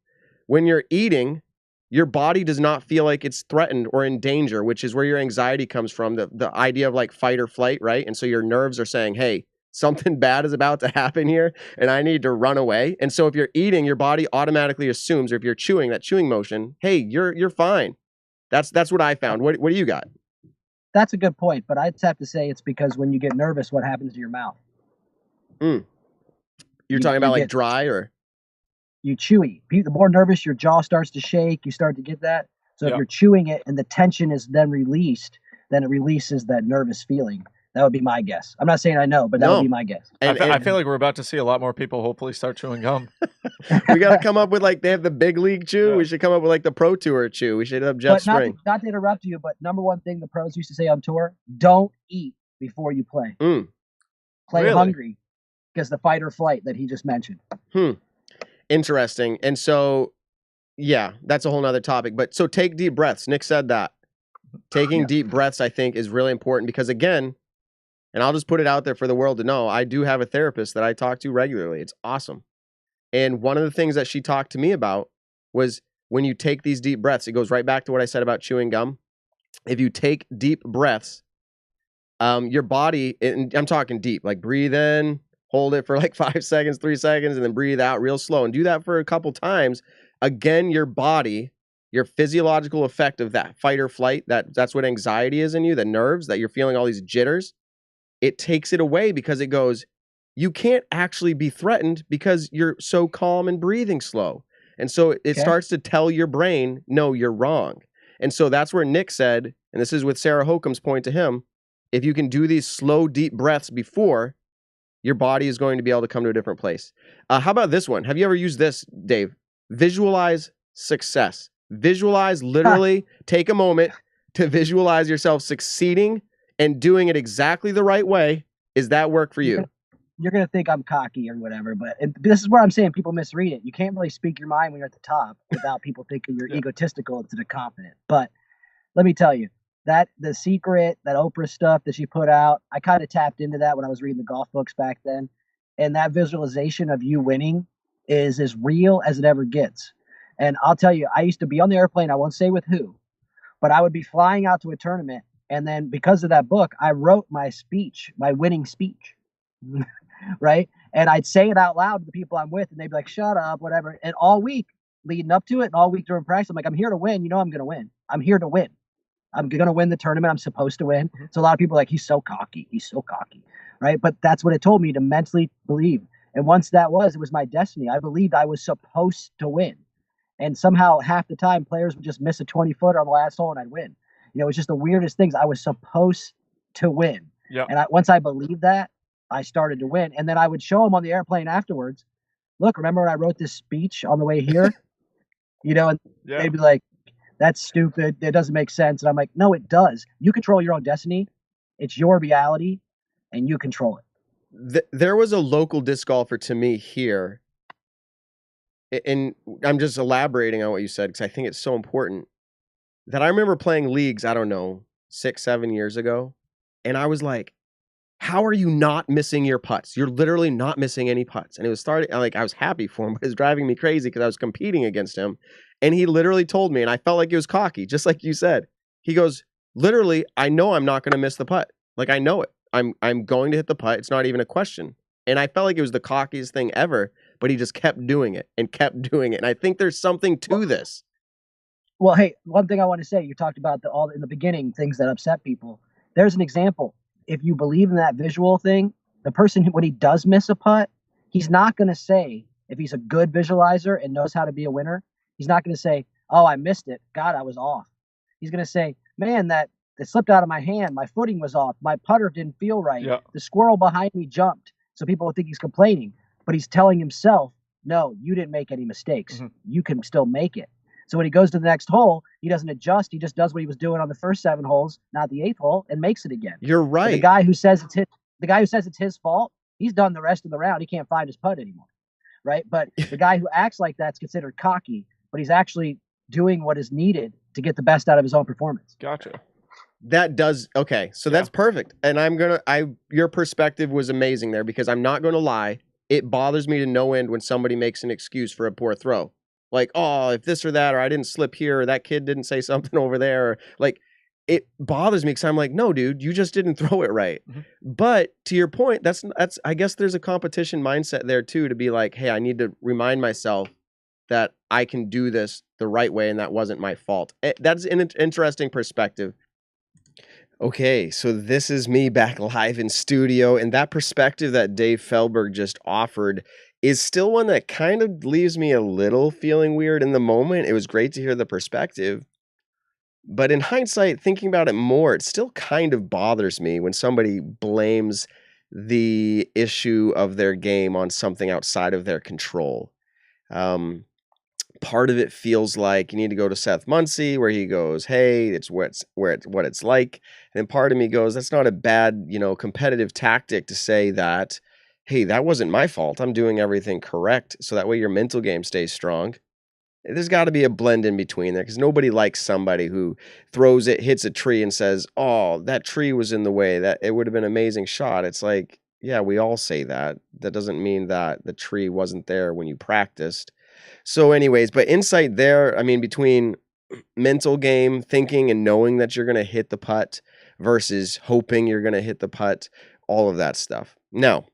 S2: When you're eating, your body does not feel like it's threatened or in danger, which is where your anxiety comes from, the idea of like fight or flight, right? And so your nerves are saying, hey, something bad is about to happen here and I need to run away. And so if you're eating, your body automatically assumes, or if you're chewing, that chewing motion, hey, you're fine. That's what I found. What do you got?
S11: That's a good point, but I'd have to say it's because when you get nervous, what happens to your mouth?
S2: You're talking about like dry or?
S11: You chewy. The more nervous, your jaw starts to shake. You start to get that. So if you're chewing it and the tension is then released, then it releases that nervous feeling. That would be my guess. I'm not saying I know, but that would be my guess.
S5: I feel like we're about to see a lot more people hopefully start chewing gum.
S2: We got to come up with like, they have the big league chew. We should come up with like the pro tour chew. We should have Jeff Spring.
S11: Not to interrupt you, but number one thing the pros used to say on tour, don't eat before you play. Play hungry, because the fight or flight that he just mentioned.
S2: Interesting. And so, yeah, that's a whole nother topic. But so take deep breaths. Nick said that. Taking deep breaths, I think, is really important because, again, and I'll just put it out there for the world to know, I do have a therapist that I talk to regularly. It's awesome. And one of the things that she talked to me about was when you take these deep breaths, it goes right back to what I said about chewing gum. If you take deep breaths, your body, and I'm talking deep, like breathe in, hold it for like 5 seconds, 3 seconds, and then breathe out real slow. And do that for a couple times. Again, your body, your physiological effect of that fight or flight, that's what anxiety is in you, the nerves, that you're feeling all these jitters, it takes it away because it goes, you can't actually be threatened because you're so calm and breathing slow. And so it starts to tell your brain, no, you're wrong. And so that's where Nick said, and this is with Sarah Hokum's point to him, if you can do these slow, deep breaths before, your body is going to be able to come to a different place. How about this one? Have you ever used this, Dave? Visualize success. Visualize, literally take a moment to visualize yourself succeeding and doing it exactly the right way. Is that work for you?
S11: You're going to think I'm cocky or whatever, but this is where I'm saying people misread it. You can't really speak your mind when you're at the top without people thinking you're egotistical instead of confident. But let me tell you, that The Secret, that Oprah stuff that she put out, I kind of tapped into that when I was reading the golf books back then. And that visualization of you winning is as real as it ever gets. And I'll tell you, I used to be on the airplane, I won't say with who, but I would be flying out to a tournament. And then because of that book, I wrote my speech, my winning speech, right? And I'd say it out loud to the people I'm with, and they'd be like, shut up, whatever. And all week leading up to it and all week during practice, I'm like, I'm here to win. You know I'm going to win. I'm here to win. I'm going to win the tournament. I'm supposed to win. So a lot of people are like, he's so cocky, right? But that's what it told me to mentally believe. And once it was my destiny. I believed I was supposed to win. And somehow half the time players would just miss a 20-footer on the last hole and I'd win. You know, it's just the weirdest things. I was supposed to win.
S5: Yeah.
S11: And once I believed that, I started to win. And then I would show them on the airplane afterwards, look, remember when I wrote this speech on the way here? You know, and they'd be like, that's stupid. It doesn't make sense. And I'm like, no, it does. You control your own destiny. It's your reality and you control it.
S2: There was a local disc golfer to me here. And I'm just elaborating on what you said because I think it's so important that I remember playing leagues, I don't know, 6-7 years ago. And I was like, how are you not missing your putts? You're literally not missing any putts. And it was I was happy for him, but it was driving me crazy because I was competing against him. And he literally told me, and I felt like he was cocky, just like you said. He goes, literally, I know I'm not going to miss the putt. Like, I know it. I'm going to hit the putt. It's not even a question. And I felt like it was the cockiest thing ever, but he just kept doing it and kept doing it. And I think there's something to this.
S11: Well, hey, one thing I want to say, you talked about all in the beginning, things that upset people. There's an example. If you believe in that visual thing, the person, when he does miss a putt, he's not going to say, if he's a good visualizer and knows how to be a winner, he's not going to say, oh, I missed it. God, I was off. He's going to say, man, it slipped out of my hand. My footing was off. My putter didn't feel right.
S5: Yeah.
S11: The squirrel behind me jumped. So people will think he's complaining, but he's telling himself, no, you didn't make any mistakes.
S5: Mm-hmm.
S11: You can still make it. So when he goes to the next hole, he doesn't adjust. He just does what he was doing on the first 7 holes, not the 8th hole, and makes it again.
S2: You're right.
S11: So the guy who says it's his fault, he's done the rest of the round. He can't find his putt anymore, right? But the guy who acts like that's considered cocky, but he's actually doing what is needed to get the best out of his own performance.
S5: Gotcha.
S2: That does. Okay. So that's perfect. And your perspective was amazing there because I'm not going to lie. It bothers me to no end when somebody makes an excuse for a poor throw. Like, oh, if this or that, or I didn't slip here, or that kid didn't say something over there. Or, like, it bothers me because I'm like, no, dude, you just didn't throw it right. Mm-hmm. But to your point, that's I guess there's a competition mindset there too, to be like, hey, I need to remind myself that I can do this the right way and that wasn't my fault. That's an interesting perspective. Okay, so this is me back live in studio, and that perspective that Dave Feldberg just offered is still one that kind of leaves me a little feeling weird in the moment. It was great to hear the perspective, But in hindsight, thinking about it more, it still kind of bothers me when somebody blames the issue of their game on something outside of their control. Part of it feels like you need to go to Seth Munsey, where he goes, "Hey, it's what it's like." And part of me goes, "That's not a bad, competitive tactic to say that, hey, that wasn't my fault. I'm doing everything correct, so that way your mental game stays strong." There's got to be a blend in between there, because nobody likes somebody who throws it, hits a tree, and says, "Oh, that tree was in the way. That it would have been an amazing shot." It's like, yeah, we all say that. That doesn't mean that the tree wasn't there when you practiced. So anyways, but insight there, I mean, between mental game, thinking and knowing that you're going to hit the putt versus hoping you're going to hit the putt, all of that stuff. Now,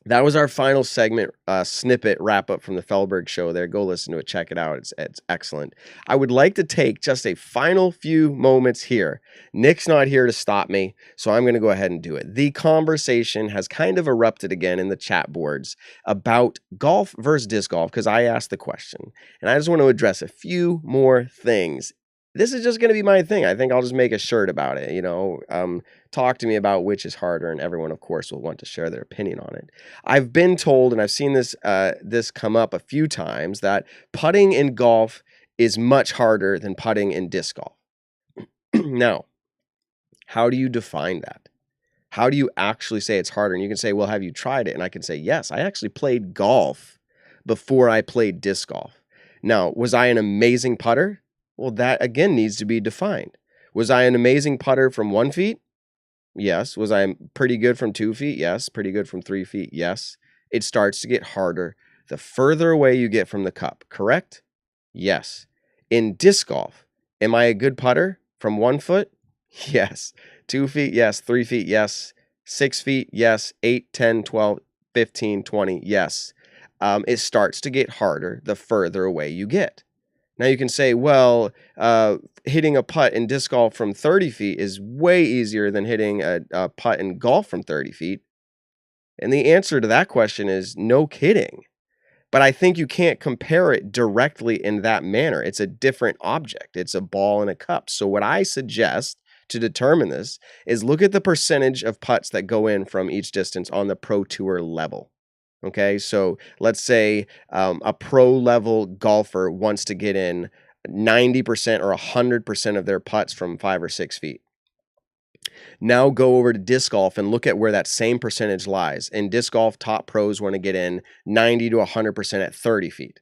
S2: that was our final segment, snippet wrap up from the Feldberg show there. Go listen to it. Check it out. It's excellent. I would like to take just a final few moments here. Nick's not here to stop me, so I'm going to go ahead and do it. The conversation has kind of erupted again in the chat boards about golf versus disc golf, because I asked the question, and I just want to address a few more things. This is just going to be my thing. I think I'll just make a shirt about it, talk to me about which is harder, and everyone, of course, will want to share their opinion on it. I've been told, and I've seen this come up a few times, that putting in golf is much harder than putting in disc golf. Now, how do you define that? How do you actually say it's harder? And you can say, well, have you tried it? And I can say, yes, I actually played golf before I played disc golf. Now, was I an amazing putter? Well, that, again, needs to be defined. Was I an amazing putter from 1 feet? Yes. Was I pretty good from 2 feet? Yes. Pretty good from 3 feet? Yes. It starts to get harder the further away you get from the cup, correct? Yes. In disc golf, am I a good putter from 1 foot? Yes. 2 feet? Yes. 3 feet? Yes. 6 feet? Yes. 8, 10, 12, 15, 20? Yes. It starts to get harder the further away you get. Now you can say, well, hitting a putt in disc golf from 30 feet is way easier than hitting a putt in golf from 30 feet. And the answer to that question is no kidding. But I think you can't compare it directly in that manner. It's a different object. It's a ball and a cup. So what I suggest to determine this is look at the percentage of putts that go in from each distance on the Pro Tour level. Okay, so let's say a pro level golfer wants to get in 90% or 100% of their putts from 5 or 6 feet. Now go over to disc golf and look at where that same percentage lies. In disc golf, top pros want to get in 90 to 100% at 30 feet.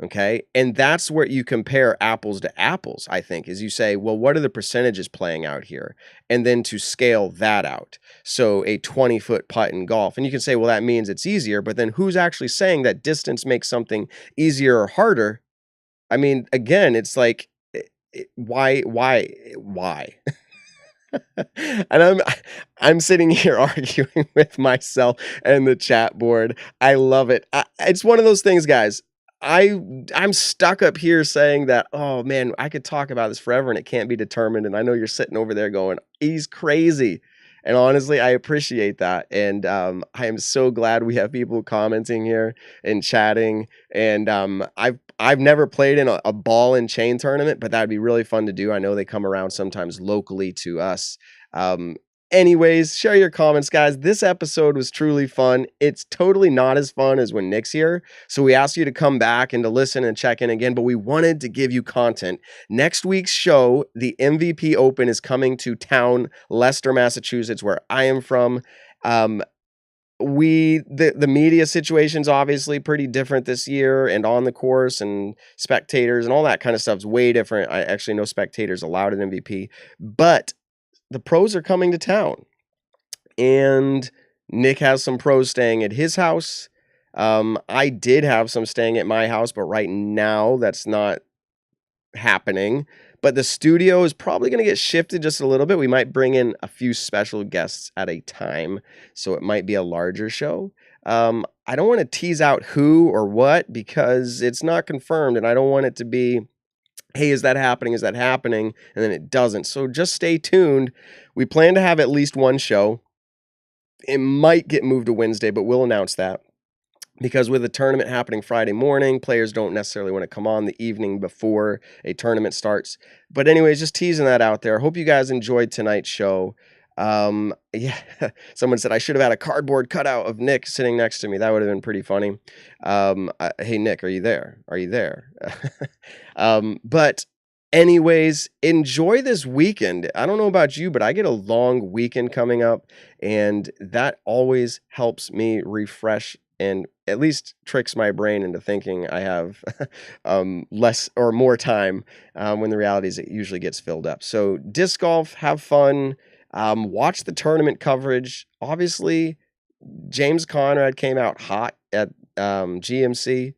S2: Okay, and that's where you compare apples to apples, I think, is you say, well, what are the percentages playing out here? And then to scale that out. So a 20-foot putt in golf. And you can say, well, that means it's easier, but then who's actually saying that distance makes something easier or harder? I mean, again, it's like, why? And I'm sitting here arguing with myself and the chat board. I love it. It's one of those things, guys. I'm stuck up here saying that, oh man, I could talk about this forever and it can't be determined. And I know you're sitting over there going, he's crazy. And honestly, I appreciate that. And I am so glad we have people commenting here and chatting. And I've never played in a ball and chain tournament, but that'd be really fun to do. I know they come around sometimes locally to us. Anyways, share your comments, guys. This episode was truly fun. It's totally not as fun as when Nick's here. So we asked you to come back and to listen and check in again, but we wanted to give you content. Next week's show, the MVP Open, is coming to town, Leicester, Massachusetts, where I am from. The media situation's obviously pretty different this year, and on the course and spectators and all that kind of stuff's way different. I actually no spectators allowed at MVP, but the pros are coming to town, and Nick has some pros staying at his house. I did have some staying at my house, but right now that's not happening. But the studio is probably going to get shifted just a little bit. We might bring in a few special guests at a time, so it might be a larger show. I don't want to tease out who or what because it's not confirmed, and I don't want it to be, hey, is that happening? Is that happening? And then it doesn't. So just stay tuned. We plan to have at least one show. It might get moved to Wednesday, but we'll announce that. because with a tournament happening Friday morning, players don't necessarily want to come on the evening before a tournament starts. But anyways, just teasing that out there. Hope you guys enjoyed tonight's show. Yeah, someone said I should have had a cardboard cutout of Nick sitting next to me. That would have been pretty funny. Hey, Nick, are you there? Are you there? But anyways, enjoy this weekend. I don't know about you, but I get a long weekend coming up, and that always helps me refresh and at least tricks my brain into thinking I have less or more time when the reality is it usually gets filled up. So disc golf, have fun. Watch the tournament coverage. Obviously, James Conrad came out hot at GMC.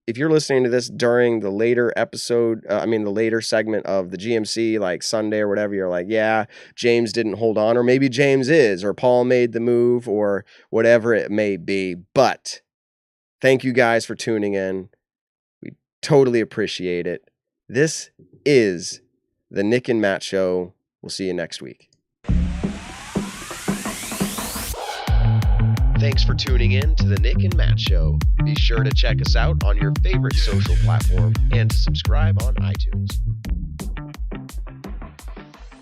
S2: If you're listening to this during the later episode, the later segment of the GMC, like Sunday or whatever, you're like, yeah, James didn't hold on, or maybe James is, or Paul made the move, or whatever it may be. But thank you guys for tuning in. We totally appreciate it. This is the Nick and Matt Show. We'll see you next week. Thanks for tuning in to the Nick and Matt Show. Be sure to check us out on your favorite social platform and to subscribe on iTunes.